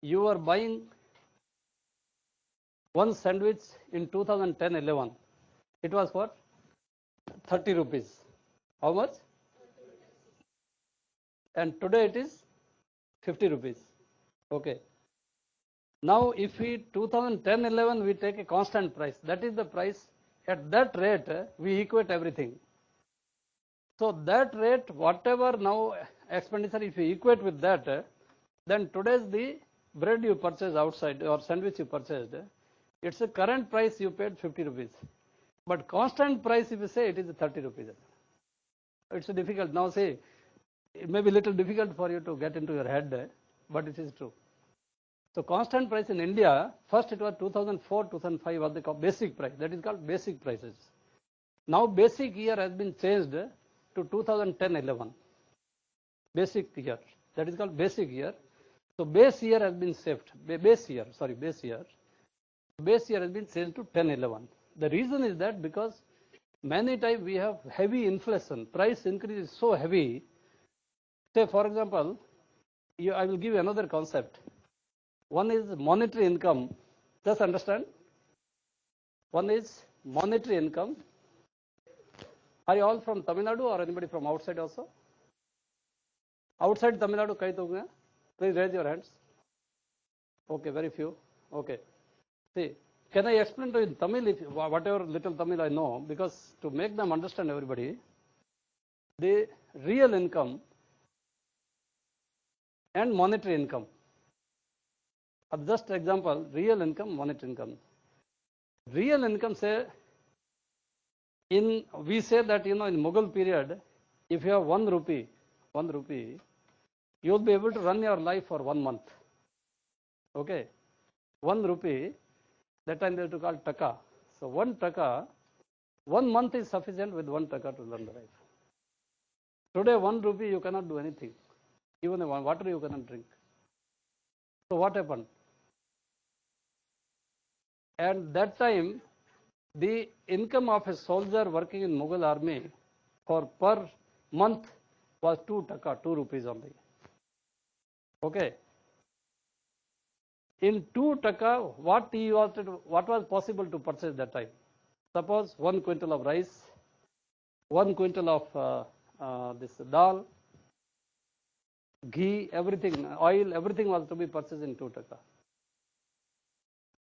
Speaker 1: you are buying one sandwich in 2010-11. It was what? 30 rupees. How much? And today it is 50 rupees. Okay. Now if we 2010-11 we take a constant price, that is the price. At that rate we equate everything. So that rate, whatever now expenditure, if you equate with that, then today's the bread you purchase outside or sandwich you purchased, it's a current price you paid 50 rupees. But constant price if you say it is 30 rupees. It's difficult. Now say, it may be a little difficult for you to get into your head, but it is true. So constant price in India, first it was 2004, 2005 was the basic price. That is called basic prices. Now basic year has been changed to 2010-11. Basic year. That is called basic year. So base year has been saved. Base year has been changed to 10-11. The reason is that because many times we have heavy inflation. Price increase is so heavy. Say for example, I will give you another concept. One is monetary income. Just understand. One is monetary income. Are you all from Tamil Nadu or anybody from outside also? Outside Tamil Nadu, kai toge? Please raise your hands. Okay, very few. Okay. See, can I explain to you in Tamil, if whatever little Tamil I know, because to make them understand everybody, the real income and monetary income. Just example, real income, monetary income. Real income, say, we say that, in Mughal period, if you have 1 rupee, you will be able to run your life for 1 month. Okay. 1 rupee, that time they have to call taka. So 1 taka, 1 month is sufficient with 1 taka to run the life. Today 1 rupee you cannot do anything. Even water you cannot drink. So what happened? And that time, the income of a soldier working in Mughal army for per month was 2 taka, 2 rupees only. Okay. In 2 taka, what was possible to purchase that time? Suppose 1 quintal of rice, 1 quintal of this dal, ghee, everything, oil, everything was to be purchased in 2 taka.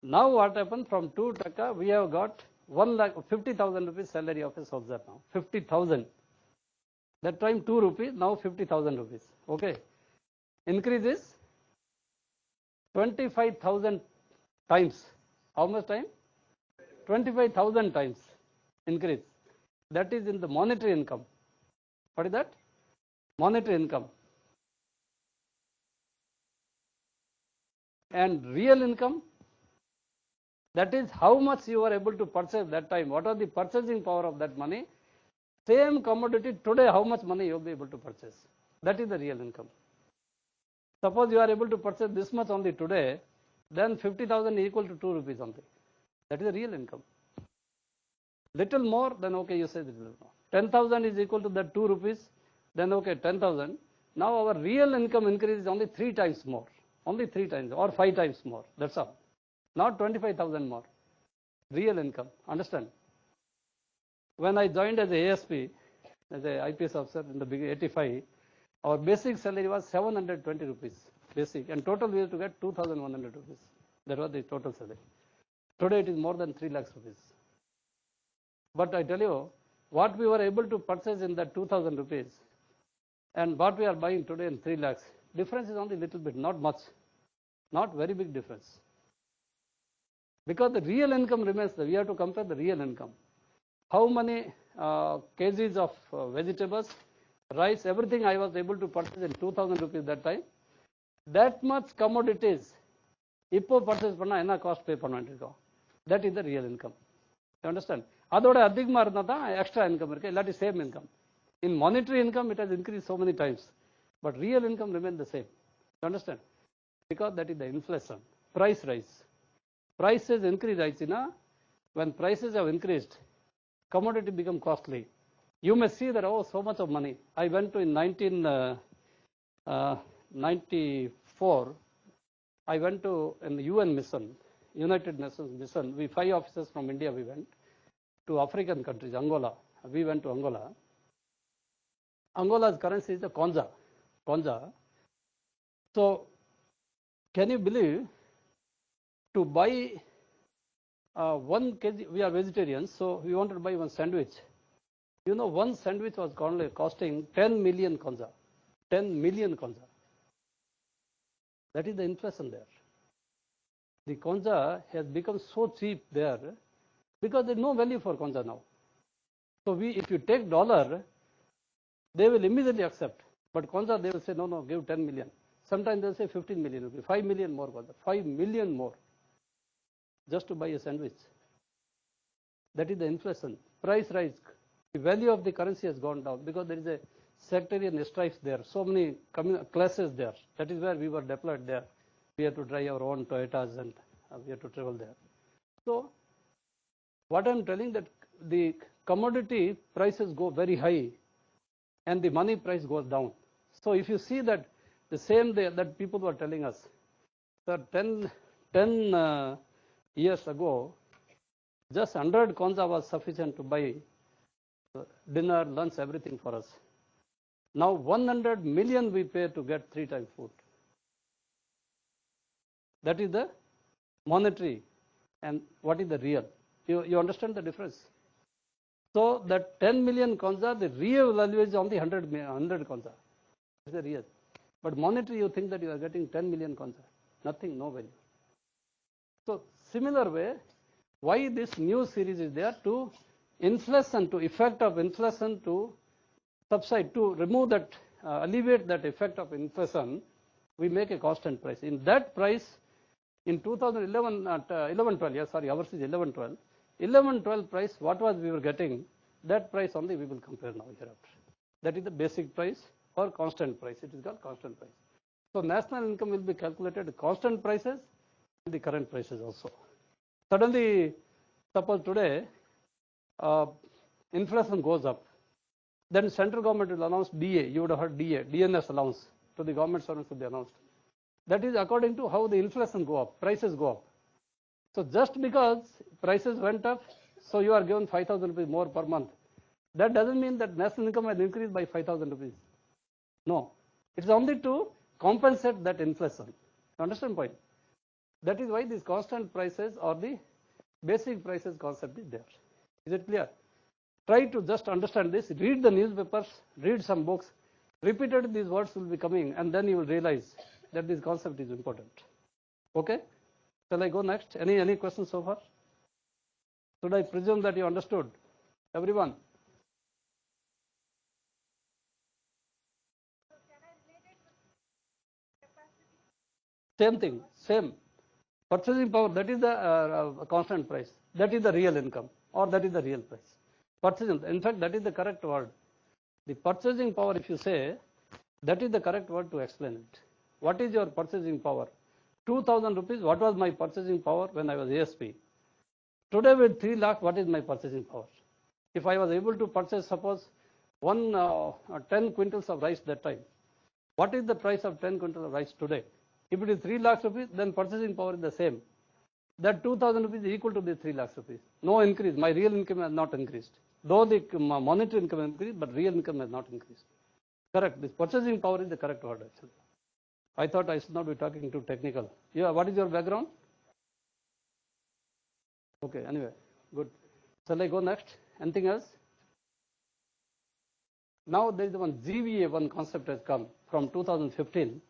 Speaker 1: Now what happened, from 2% we have got 1,50,000 rupees salary of a soldier now. 50,000. That time 2 rupees, now 50,000 rupees. Okay. Increase is 25,000 times. How much time? 25,000 times increase. That is in the monetary income. What is that? Monetary income. And real income, that is how much you are able to purchase that time. What are the purchasing power of that money? Same commodity today, how much money you will be able to purchase. That is the real income. Suppose you are able to purchase this much only today, then 50,000 equal to 2 rupees only. That is the real income. Little more, then okay, you say little more. 10,000 is equal to that 2 rupees, then okay, 10,000. Now our real income increase is only 3 times more. Only 3 times or 5 times more. That's all. Not 25,000 more. Real income. Understand? When I joined as a ASP, as a IPS officer in the beginning, 85, our basic salary was 720 rupees. Basic. And total we have to get 2,100 rupees. That was the total salary. Today it is more than 3 lakhs rupees. But I tell you, what we were able to purchase in that 2,000 rupees and what we are buying today in 3 lakhs, difference is only little bit, not much. Not very big difference. Because the real income remains there. We have to compare the real income. How many kgs of vegetables, rice, everything I was able to purchase in 2,000 rupees that time. That much commodities, இப்போ purchase பண்ணா என்ன cost pay பண்ண வேண்டியிருக்கோம். That is the real income. You understand? அதோட அதிகமா இருந்தா தான் extra income இருக்கு. இல்லாட்டி same income. In monetary income it has increased so many times, but real income remains the same. You understand? Because that is the inflation. Price rise. Prices increase ಆಯ್ತಿನ, when prices have increased, commodity become costly. You may see that, oh, so much of money. I went to in 1994, I went to an UN mission, United Nations mission. We 5 officers from India, we went to African countries, Angola. We went to Angola. Angola's currency is the konja. So, can you believe, to buy 1 kg, we are vegetarians, so we wanted to buy 1 sandwich. You know, 1 sandwich was costing 10 million konja. 10 million konja. That is the inflation there. The konja has become so cheap there because there is no value for konja now. So if you take dollar, they will immediately accept. But konja, they will say, no, give 10 million. Sometimes they will say 15 million rupees, 5 million more konja, 5 million more, just to buy a sandwich. That is the inflation. Price rise. The value of the currency has gone down because there is a sectarian strife there. So many classes there. That is where we were deployed there. We had to drive our own Toyotas and we had to travel there. So what I'm telling, that the commodity prices go very high and the money price goes down. So if you see that the same day that people were telling us, sir, 10 years ago, just 100 konja was sufficient to buy dinner, lunch, everything for us. Now 100 million we pay to get 3 times food. That is the monetary, and what is the real? You understand the difference? So that 10 million konja, the real value is only 100 konja. That's the real. But monetary, you think that you are getting 10 million konja. Nothing, no value. So similar way, why this new series is there? To inflation, to effect of inflation, to subside, to remove that, alleviate that effect of inflation, we make a constant price. In that price, in 2011, 11-12, yeah, sorry, ours is 11-12. 11-12 price, what was we were getting, that price only we will compare now hereafter. That is the basic price or constant price. It is called constant price. So national income will be calculated at constant prices and the current prices also. Suddenly, suppose today, inflation goes up. Then central government will announce DA. You would have heard DA, DNS allowance to the government servants will be announced. That is according to how the inflation go up, prices go up. So just because prices went up, so you are given 5,000 rupees more per month. That doesn't mean that national income has increased by 5,000 rupees. No, it's only to compensate that inflation. You understand point? That is why these constant prices or the basic prices concept is there. Is it clear? Try to just understand this, read the newspapers, read some books, repeatedly these words will be coming, and then you will realize that this concept is important. Okay? Shall I go next? Any questions so far? Should I presume that you understood? Everyone? Same thing, same. Purchasing power, that is the constant price. That is the real income, or that is the real price. Purchasing, in fact, that is the correct word. The purchasing power, if you say, that is the correct word to explain it. What is your purchasing power? 2,000 rupees, what was my purchasing power when I was ASP? Today with 3 lakh, what is my purchasing power? If I was able to purchase, suppose, 10 quintals of rice that time, what is the price of 10 quintals of rice today? If it is 3 lakhs rupees, then purchasing power is the same. That 2,000 rupees is equal to the 3 lakhs rupees. No increase. My real income has not increased. Though the monetary income increased, but real income has not increased. Correct. This purchasing power is the correct word actually. I thought I should not be talking too technical. Yeah, what is your background? Okay, anyway, good. Shall I go next? Anything else? Now there is one GVA, one concept has come from 2015.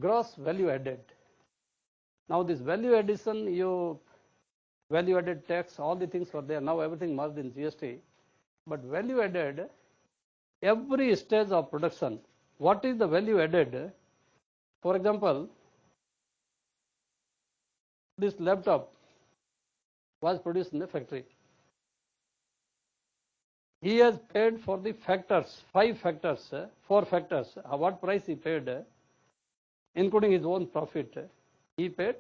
Speaker 1: Gross value added. Now this value addition, value added tax, all the things were there. Now everything merged in GST. But value added, every stage of production, what is the value added? For example, this laptop was produced in the factory. He has paid for the factors, 5 factors, 4 factors. What price he paid, including his own profit, he paid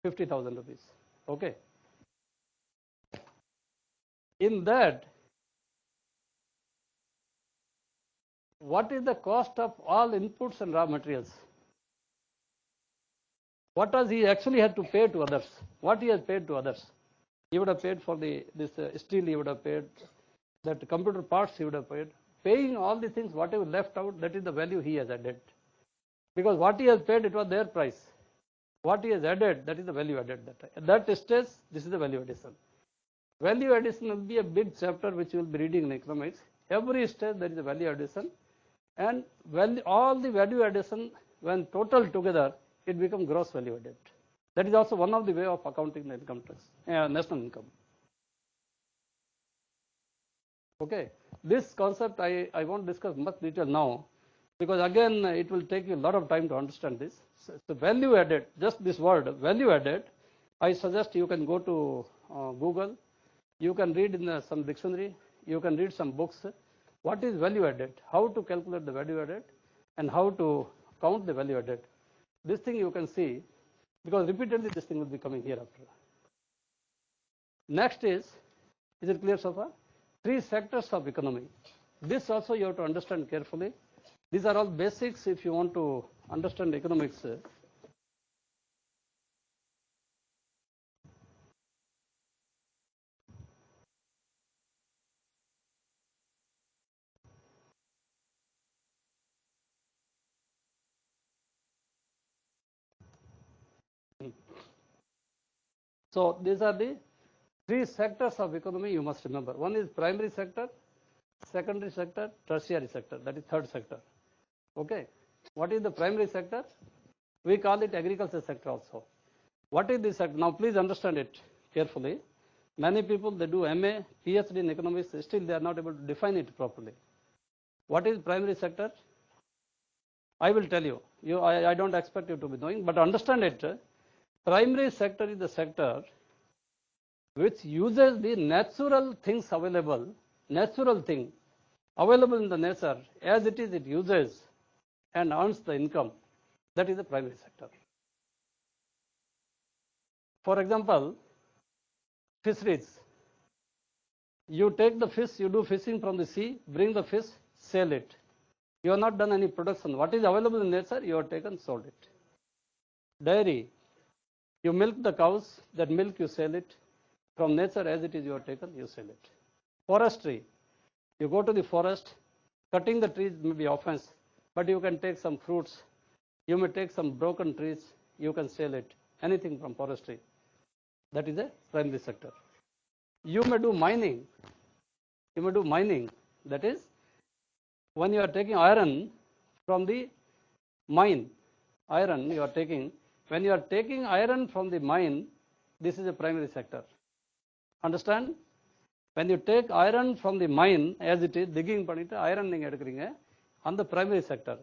Speaker 1: 50,000 rupees. Okay. In that, what is the cost of all inputs and raw materials? What does he actually had to pay to others? What he has paid to others? He would have paid for this steel, he would have paid, that computer parts he would have paid. Paying all the things, whatever left out, that is the value he has added. Because what he has paid, it was their price. What he has added, that is the value added. At that stage, this is the value addition. Value addition will be a big chapter which you will be reading in economics. Every stage there is a value addition, and all the value addition, when total together, it becomes gross value added. That is also one of the way of accounting the income tax, national income. Okay, this concept I won't discuss much detail now, because again it will take you a lot of time to understand this. So value added, just this word value added, I suggest you can go to Google, you can read in some dictionary, you can read some books. What is value added? How to calculate the value added, and how to count the value added. This thing you can see, because repeatedly this thing will be coming hereafter. Next is it clear so far? 3 sectors of economy. This also you have to understand carefully. These are all basics if you want to understand economics. So these are the 3 sectors of economy you must remember. One is primary sector, secondary sector, tertiary sector, that is third sector. Okay. What is the primary sector? We call it agriculture sector also. What is this sector? Now please understand it carefully. Many people, they do MA, PhD in economics, still they are not able to define it properly. What is primary sector? I will tell you. I don't expect you to be knowing, but understand it. Primary sector is the sector which uses the natural things available, natural thing available in the nature as it is, it uses and earns the income. That is the primary sector. For example, fisheries. You take the fish, you do fishing from the sea, bring the fish, sell it. You have not done any production. What is available in nature, you have taken, sold it. Dairy. You milk the cows, that milk you sell it. From nature as it is, you have taken, you sell it. Forestry. You go to the forest, cutting the trees may be offense, but you can take some fruits. You may take some broken trees, you can sell it. anything from forestry. That is a primary sector. You may do mining. You may do mining. That is, when you are taking iron from the mine, iron you are taking, when you are taking iron from the mine, this is a primary sector. Understand? When you take iron from the mine, as it is, digging பண்ணிட்டு iron நீங்க எடுக்கிறீங்க, on the primary sector.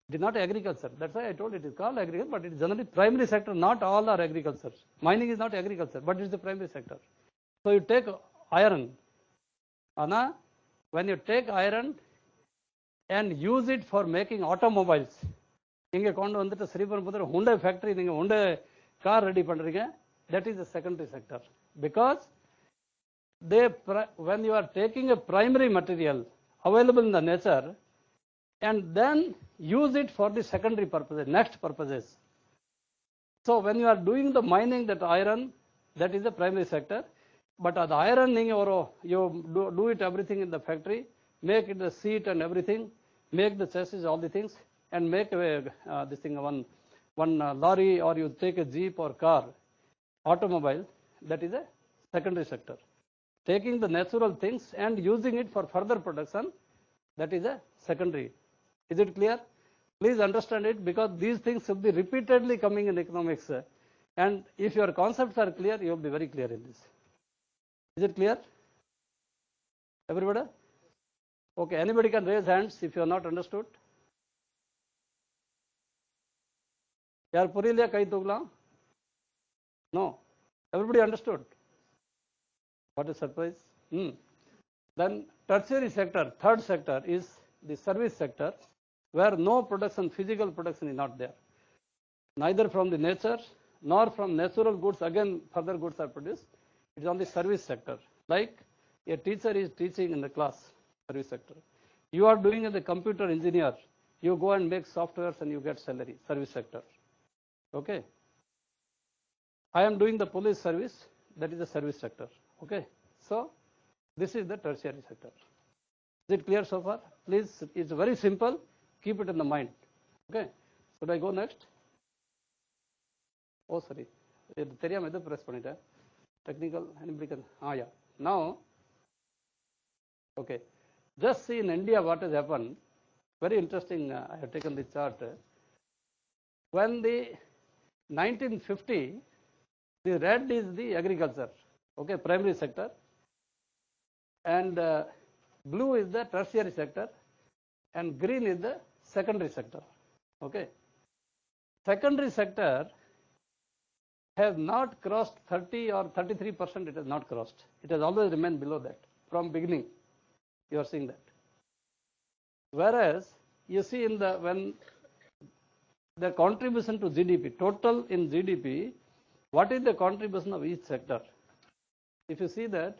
Speaker 1: It is not agriculture. That's why I told it is called agriculture, but it is generally primary sector. Not all are agriculture. Mining is not agriculture, but it is the primary sector. So you take iron. Anna, when you take iron and use it for making automobiles, இங்கே கொண்டு வந்துட்டு Sriperumbudur Hyundai factory நீங்க Hyundai car ready பண்றீங்க, that is the secondary sector. Because when you are taking a primary material available in the nature and then use it for the secondary purposes, next purposes. So when you are doing the mining, that iron, that is the primary sector. But the iron you do it everything in the factory, make it the seat and everything, make the chassis, all the things, and make this thing one lorry, or you take a jeep or car, automobile, that is a secondary sector. Taking the natural things and using it for further production, that is a secondary. Is it clear? Please understand it, because these things will be repeatedly coming in economics. And if your concepts are clear, you will be very clear in this. Is it clear? Everybody? Okay, anybody can raise hands if you are not understood. Yaar puriliya kai tugla? No. Everybody understood? What a surprise. Then tertiary sector, third sector, is the service sector, where no production, physical production is not there. Neither from the nature nor from natural goods, again further goods are produced. It is on the service sector. Like a teacher is teaching in the class, service sector. You are doing as a computer engineer, you go and make softwares and you get salary, service sector. Okay. I am doing the police service, that is the service sector. Okay. So this is the tertiary sector. Is it clear so far? Please, it's very simple. Keep it in the mind. Okay. Should I go next? Oh, sorry. Press technical. Anybody can? Yeah. Now, okay. Just see in India what has happened. Very interesting. I have taken the chart. When the 1950, the red is the agriculture. Okay, primary sector. And blue is the tertiary sector, and green is the secondary sector. Okay. Secondary sector has not crossed 30 or 33%, it has not crossed. It has always remained below that from beginning. You are seeing that. Whereas you see in when the contribution to GDP, total in GDP, what is the contribution of each sector? If you see that,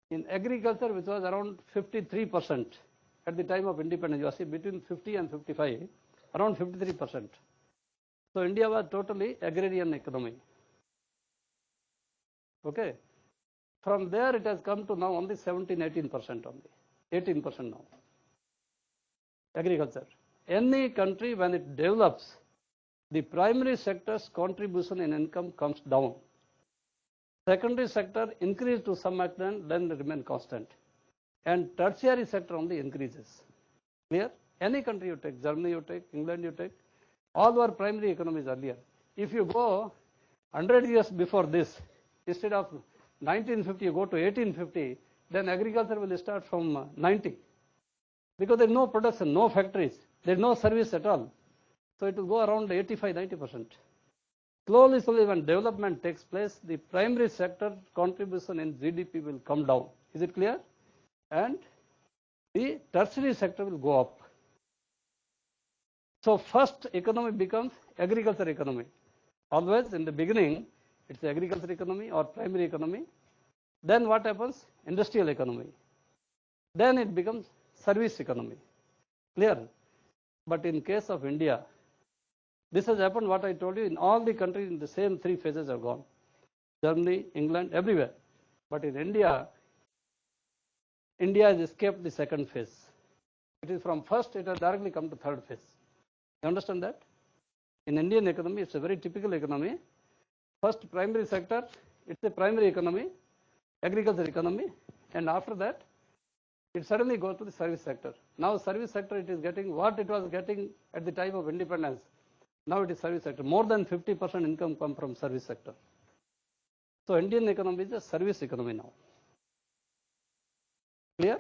Speaker 1: in agriculture, which was around 53% at the time of independence, you see between 50 and 55, around 53%. So India was totally agrarian economy. Okay. From there it has come to now only 17-18% only, 18% now. Agriculture. Any country, when it develops, the primary sector's contribution in income comes down. Secondary sector increase to some extent, then remain constant. And tertiary sector only increases. Clear? Any country you take, Germany you take, England you take, all were primary economies earlier. If you go 100 years before this, instead of 1950, you go to 1850, then agriculture will start from 90. Because there is no production, no factories, there is no service at all. So it will go around 85-90%. Slowly, when development takes place, the primary sector contribution in GDP will come down. Is it clear? And the tertiary sector will go up. So first economy becomes agriculture economy. Always in the beginning, it's agriculture economy or primary economy. Then what happens? Industrial economy. Then it becomes service economy. Clear? But in case of India, this has happened, what I told you, in all the countries in the same three phases have gone. Germany, England, everywhere. But in India, India has escaped the second phase. It is from first, it has directly come to third phase. You understand that? In Indian economy, it's a very typical economy. First, primary sector, it's a primary economy, agriculture economy, and after that, it suddenly goes to the service sector. Now, service sector, it is getting what it was getting at the time of independence. Now it is service sector. More than 50% income come from service sector. So Indian economy is a service economy now. Clear?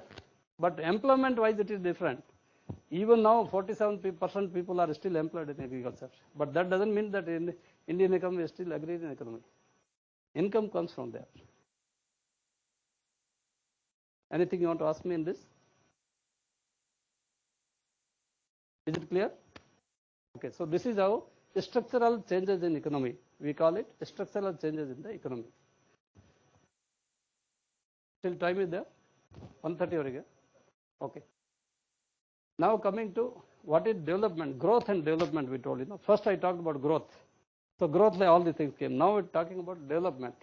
Speaker 1: But employment wise, it is different. Even now, 47% people are still employed in agriculture. But that doesn't mean that Indian economy is still agrarian economy. Income comes from there. Anything you want to ask me in this? Is it clear? Okay, so this is how structural changes in economy. We call it structural changes in the economy. Still time is there? 1:30 already. Okay. Now coming to what is development, growth and development we told you. First I talked about growth. So growth, all the things came. Now we're talking about development,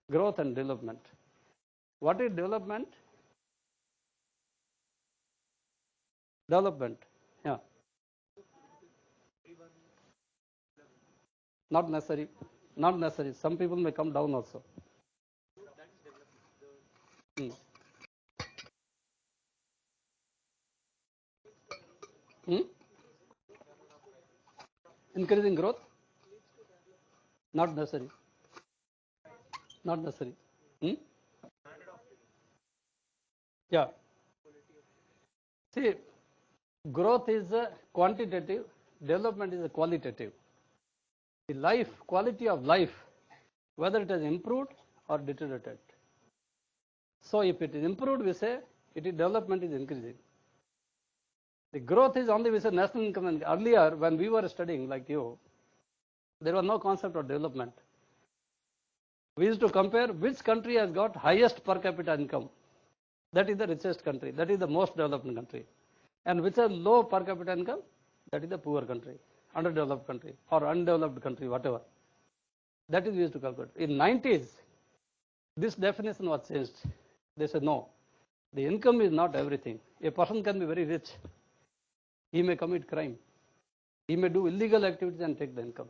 Speaker 1: growth and development. What is development? Development, yeah. Not necessary, not necessary. Some people may come down also. Hmm. Hmm? Increasing growth? Not necessary. Not necessary. Hmm? Yeah. See, growth is a quantitative, development is a qualitative. The life, quality of life, whether it has improved or deteriorated. So if it is improved, we say it is development is increasing. The growth is only, we say, national income. Earlier, when we were studying like you, there was no concept of development. We used to compare which country has got highest per capita income. That is the richest country. That is the most developed country. And which has low per capita income, that is the poor country, underdeveloped country or undeveloped country, whatever. That is we used to calculate. In 90s, this definition was changed. They said no, the income is not everything. A person can be very rich. He may commit crime. He may do illegal activities and take the income.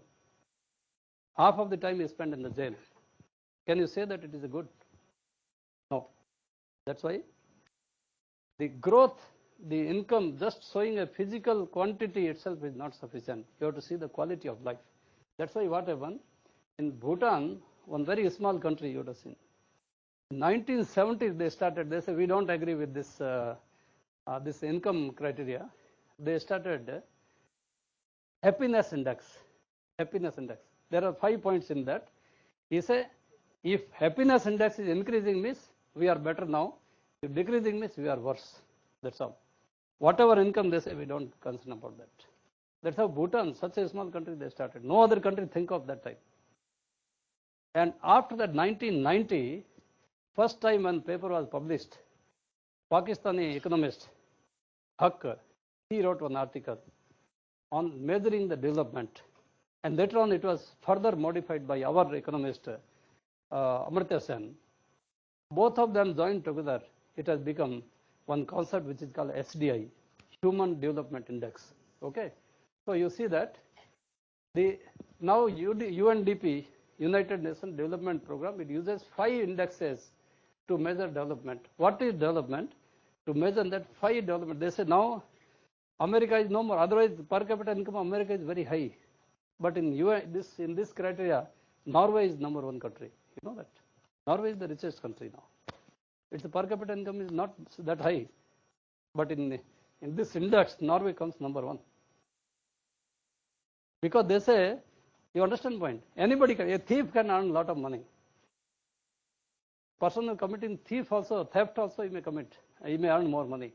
Speaker 1: Half of the time is spent in the jail. Can you say that it is a good? No. That's why the growth, the income, just showing a physical quantity itself is not sufficient. You have to see the quality of life. That's why what happened in Bhutan, one very small country you would have seen. In 1970s they started. They said we don't agree with this this income criteria. They started happiness index. Happiness index. There are 5 points in that. He said if happiness index is increasing means we are better now. If decreasing means we are worse. That's all. Whatever income they say, we don't concern about that. That's how Bhutan, such a small country, they started. No other country think of that type. And after that 1990, first time when paper was published, Pakistani economist Haq, he wrote one article on measuring the development. And later on it was further modified by our economist Amartya Sen. Both of them joined together. It has become one concept which is called SDI, Human Development Index. Okay, so you see that the now UNDP, United Nations Development Program, it uses 5 indexes to measure development. What is development? To measure that 5 development. They say now America is no more. Otherwise, per capita income of America is very high. But in this criteria, Norway is number 1 country. You know that Norway is the richest country now. Its per capita income is not that high, but in this index, Norway comes number 1. Because they say, you understand point? Anybody can, a thief can earn a lot of money. Person who committing theft also, he may commit. He may earn more money.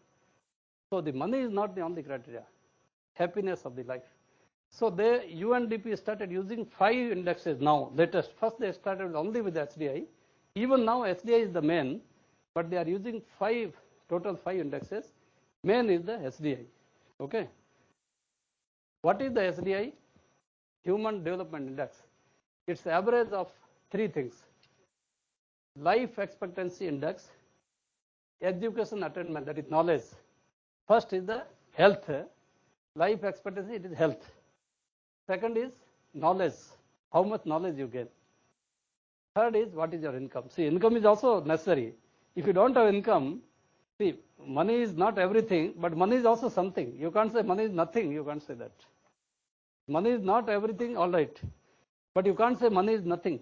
Speaker 1: So the money is not the only criteria. Happiness of the life. So UNDP started using 5 indexes now, latest. First they started only with SDI. Even now SDI is the main, but they are using total 5 indexes. Main is the SDI. Okay. What is the SDI? Human Development Index. It's the average of 3 things. Life expectancy index, education attainment, that is knowledge. First is the health. Life expectancy, it is health. Second is knowledge, how much knowledge you gain. Third is what is your income. See, income is also necessary. If you don't have income, see, money is not everything, but money is also something. You can't say money is nothing. You can't say that. Money is not everything, all right. But you can't say money is nothing.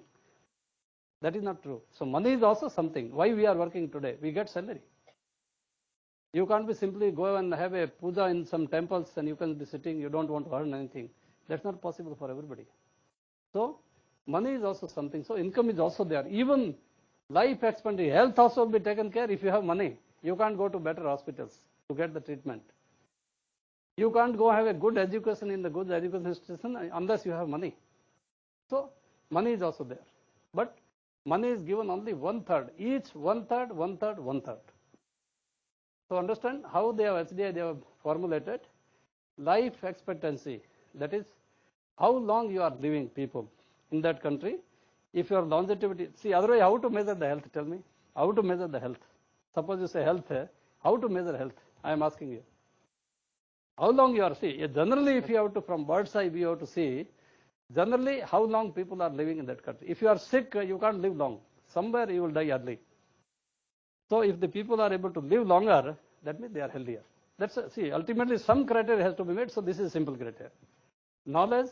Speaker 1: That is not true. So money is also something. Why we are working today? We get salary. You can't be simply go and have a puja in some temples and you can be sitting, you don't want to earn anything. That's not possible for everybody. So money is also something. So income is also there. Even life expectancy, health also will be taken care if you have money. You can't go to better hospitals to get the treatment. You can't go have a good education in the good education institution unless you have money. So money is also there. But money is given only 1/3. Each 1/3, 1/3, 1/3. So understand how they have HDI they have formulated life expectancy. That is how long you are living people in that country. If your longevity, see otherwise how to measure the health? Tell me how to measure the health. Suppose you say health, how to measure health? I am asking you. How long you are, see, generally if you have to, from bird's eye view, you have to see, generally how long people are living in that country. If you are sick, you can't live long. Somewhere you will die early. So if the people are able to live longer, that means they are healthier. That's, see, ultimately some criteria has to be made, so this is simple criteria. Knowledge,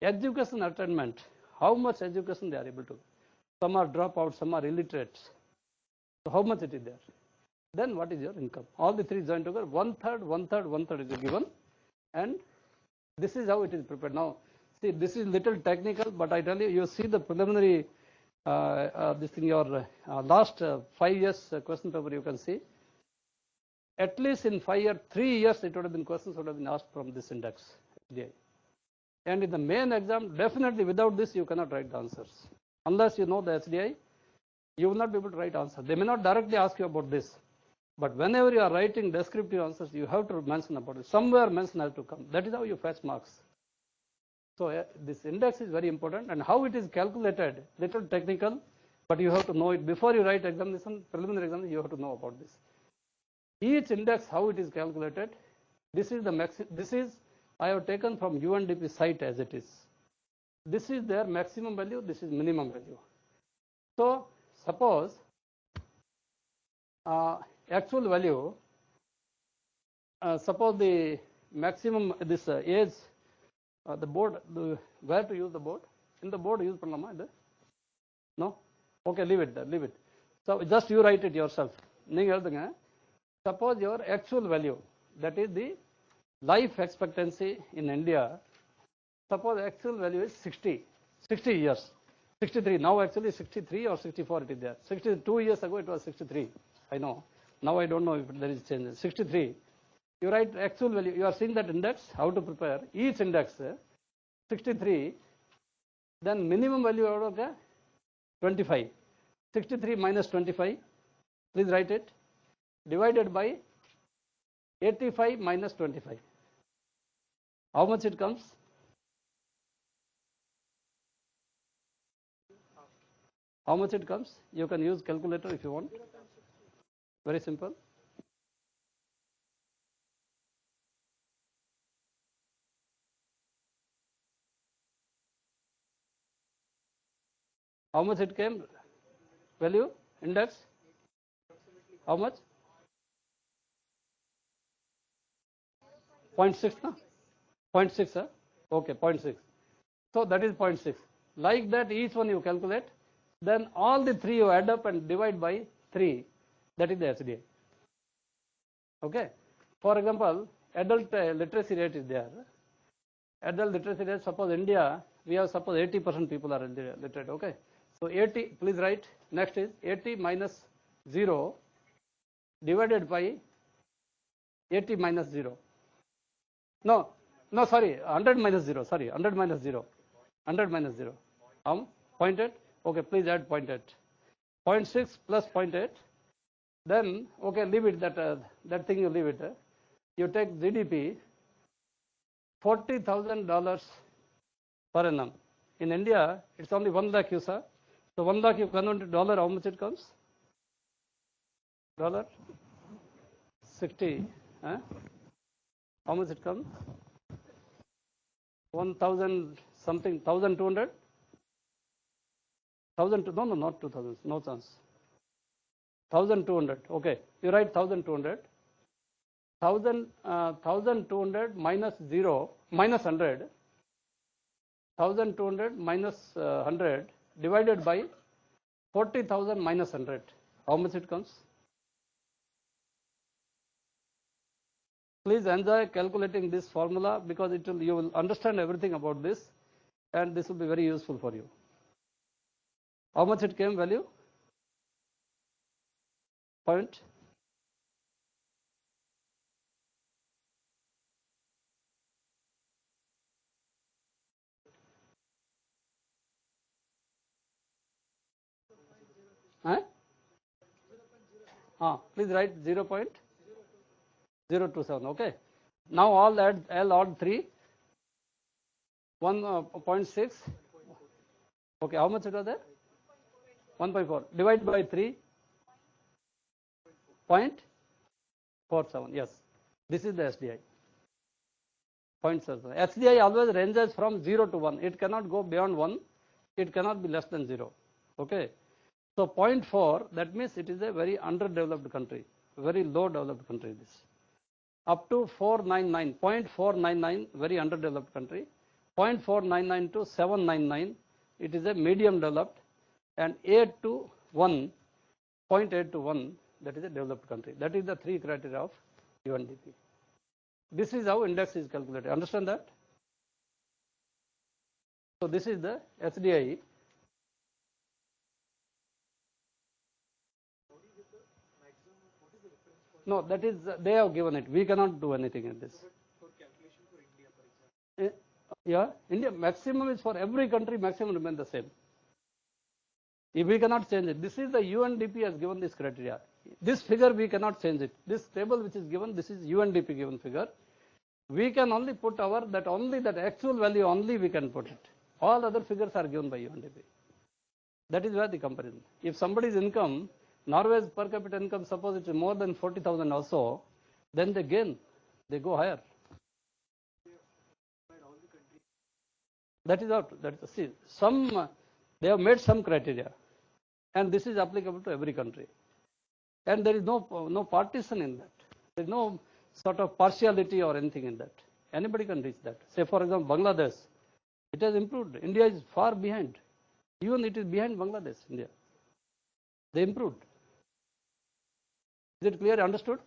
Speaker 1: education attainment, how much education they are able to. Some are dropouts, some are illiterate. So how much it is there? Then what is your income? All the three joined together, 1/3, 1/3, 1/3 is given. And this is how it is prepared. Now, see, this is little technical, but I tell you, you see the preliminary, this thing, your last 5 years question paper, you can see. At least in 5 years, 3 years, it would have been questions would have been asked from this index. And in the main exam, definitely without this, you cannot write the answers. Unless you know the HDI, you will not be able to write answers. They may not directly ask you about this. But whenever you are writing descriptive answers, you have to mention about it. Somewhere mention has to come. That is how you fetch marks. So this index is very important, and how it is calculated, little technical, but you have to know it before you write examination, preliminary examination. You have to know about this. Each index, how it is calculated. This is the this is I have taken from UNDP site as it is. This is their maximum value. This is minimum value. So suppose actual value. Suppose the maximum this age. The board, where to use the board? In the board use Pranama? No? Okay, leave it there, leave it. So just you write it yourself. Suppose your actual value, that is the life expectancy in India, suppose actual value is 60 years. 63, now actually 63 or 64 it is there. 62 years ago it was 63, I know. Now I don't know if there is change. 63. You write actual value. You are seeing that index, how to prepare. Each index, 63. Then minimum value, 25. 63 minus 25. Please write it. Divided by 85 minus 25. How much it comes? How much it comes? You can use calculator if you want. Very simple. How much it came? Value? Index? How much? 0.6, no? 0.6, huh? Okay, 0.6. So that is 0.6. Like that, each one you calculate. Then all the three you add up and divide by 3. That is the HDI. Okay. For example, adult literacy rate is there. Adult literacy rate, suppose India, we have suppose 80% people are literate. Okay. So 80, please write. Next is 80 minus 0 divided by 80 minus 0. No, sorry, 100 minus 0. Sorry, 100 minus 0. 100 minus 0. 0.8. Okay, please add 0.8. 0.6 plus 0.8. Then, okay, leave it, that thing you leave it. You take GDP, $40,000 per annum. In India, it's only 1 lakh, you saw. So 1 lakh you convert to dollar, how much it comes? $60. How much it comes? 1,000 something 1,200. 1,000, no, not 2,000, no chance. 1,200, okay, you write 1,200. 1,200 minus 0, minus 100. 1,200 minus 100 divided by 40,000 minus 100. How much it comes? Please enjoy calculating this formula because you will understand everything about this and this will be very useful for you. How much it came value? Point. Please write 0.027. Okay. Now all add 3. 1.6. Okay. How much it was there? 1.4. Divide by 3.47. Yes. This is the SDI. 0.7. SDI always ranges from 0 to 1. It cannot go beyond 1. It cannot be less than 0. Okay. So 0.4, that means it is a very underdeveloped country, very low developed country this. Up to 499, 0.499, very underdeveloped country. 0.499 to 799, it is a medium developed, and 8 to 1, 0.8 to 1, that is a developed country. That is the 3 criteria of UNDP. This is how index is calculated. Understand that? So this is the SDI. No, that is, they have given it. We cannot do anything in this.
Speaker 6: For calculation for India, for example.
Speaker 1: Yeah, India maximum is for every country, maximum remain the same. If we cannot change it, this is the UNDP has given this criteria. This figure we cannot change it. This table which is given, this is UNDP given figure. We can only put that actual value only we can put it. All other figures are given by UNDP. That is where the comparison. If somebody's income, Norway's per capita income, suppose it is more than 40,000 also, then they gain, they go higher. That is out. See, they have made some criteria, and this is applicable to every country. And there is no partition in that. There is no sort of partiality or anything in that. Anybody can reach that. Say, for example, Bangladesh, it has improved. India is far behind. Even it is behind Bangladesh, India. They improved. Is it clear? Understood?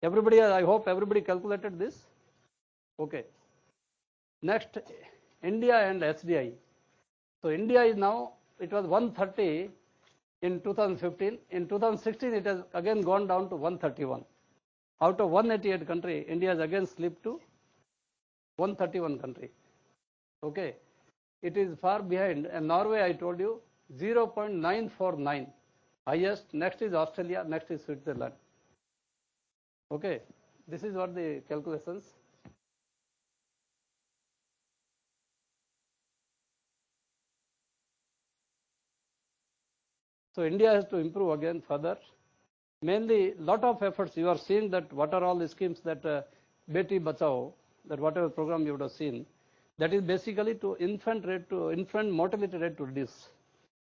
Speaker 1: Everybody, I hope everybody calculated this. Okay. Next, India and SDI. So India is now, it was 130 in 2015. In 2016, it has again gone down to 131. Out of 188 country, India has again slipped to 131 country. Okay. It is far behind. And Norway, I told you, 0.949. Highest. Next is Australia. Next is Switzerland. Okay. This is what the calculations. So India has to improve again further. Mainly, lot of efforts. You are seeing that what are all the schemes that Beti Bachao, that whatever program you would have seen, that is basically to infant mortality rate to reduce.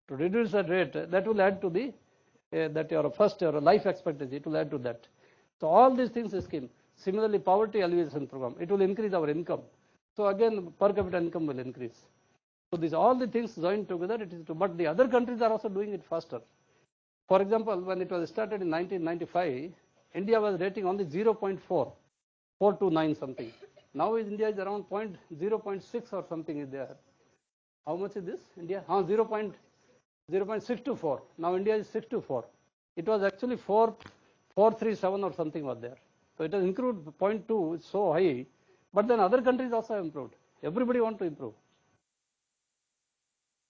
Speaker 1: To reduce that rate, that will add to the your life expectancy. It will add to that. So all these things is scheme. Similarly, poverty alleviation program. It will increase our income. So again, per capita income will increase. So all the things joined together, it is but the other countries are also doing it faster. For example, when it was started in 1995, India was rating only 0.4, 429 something. Now India is around 0.6 or something is there. How much is this? India? 0.624. Now India is 624. It was actually 437 or something was there. So it has improved 0.2, it's so high. But then other countries also have improved. Everybody want to improve.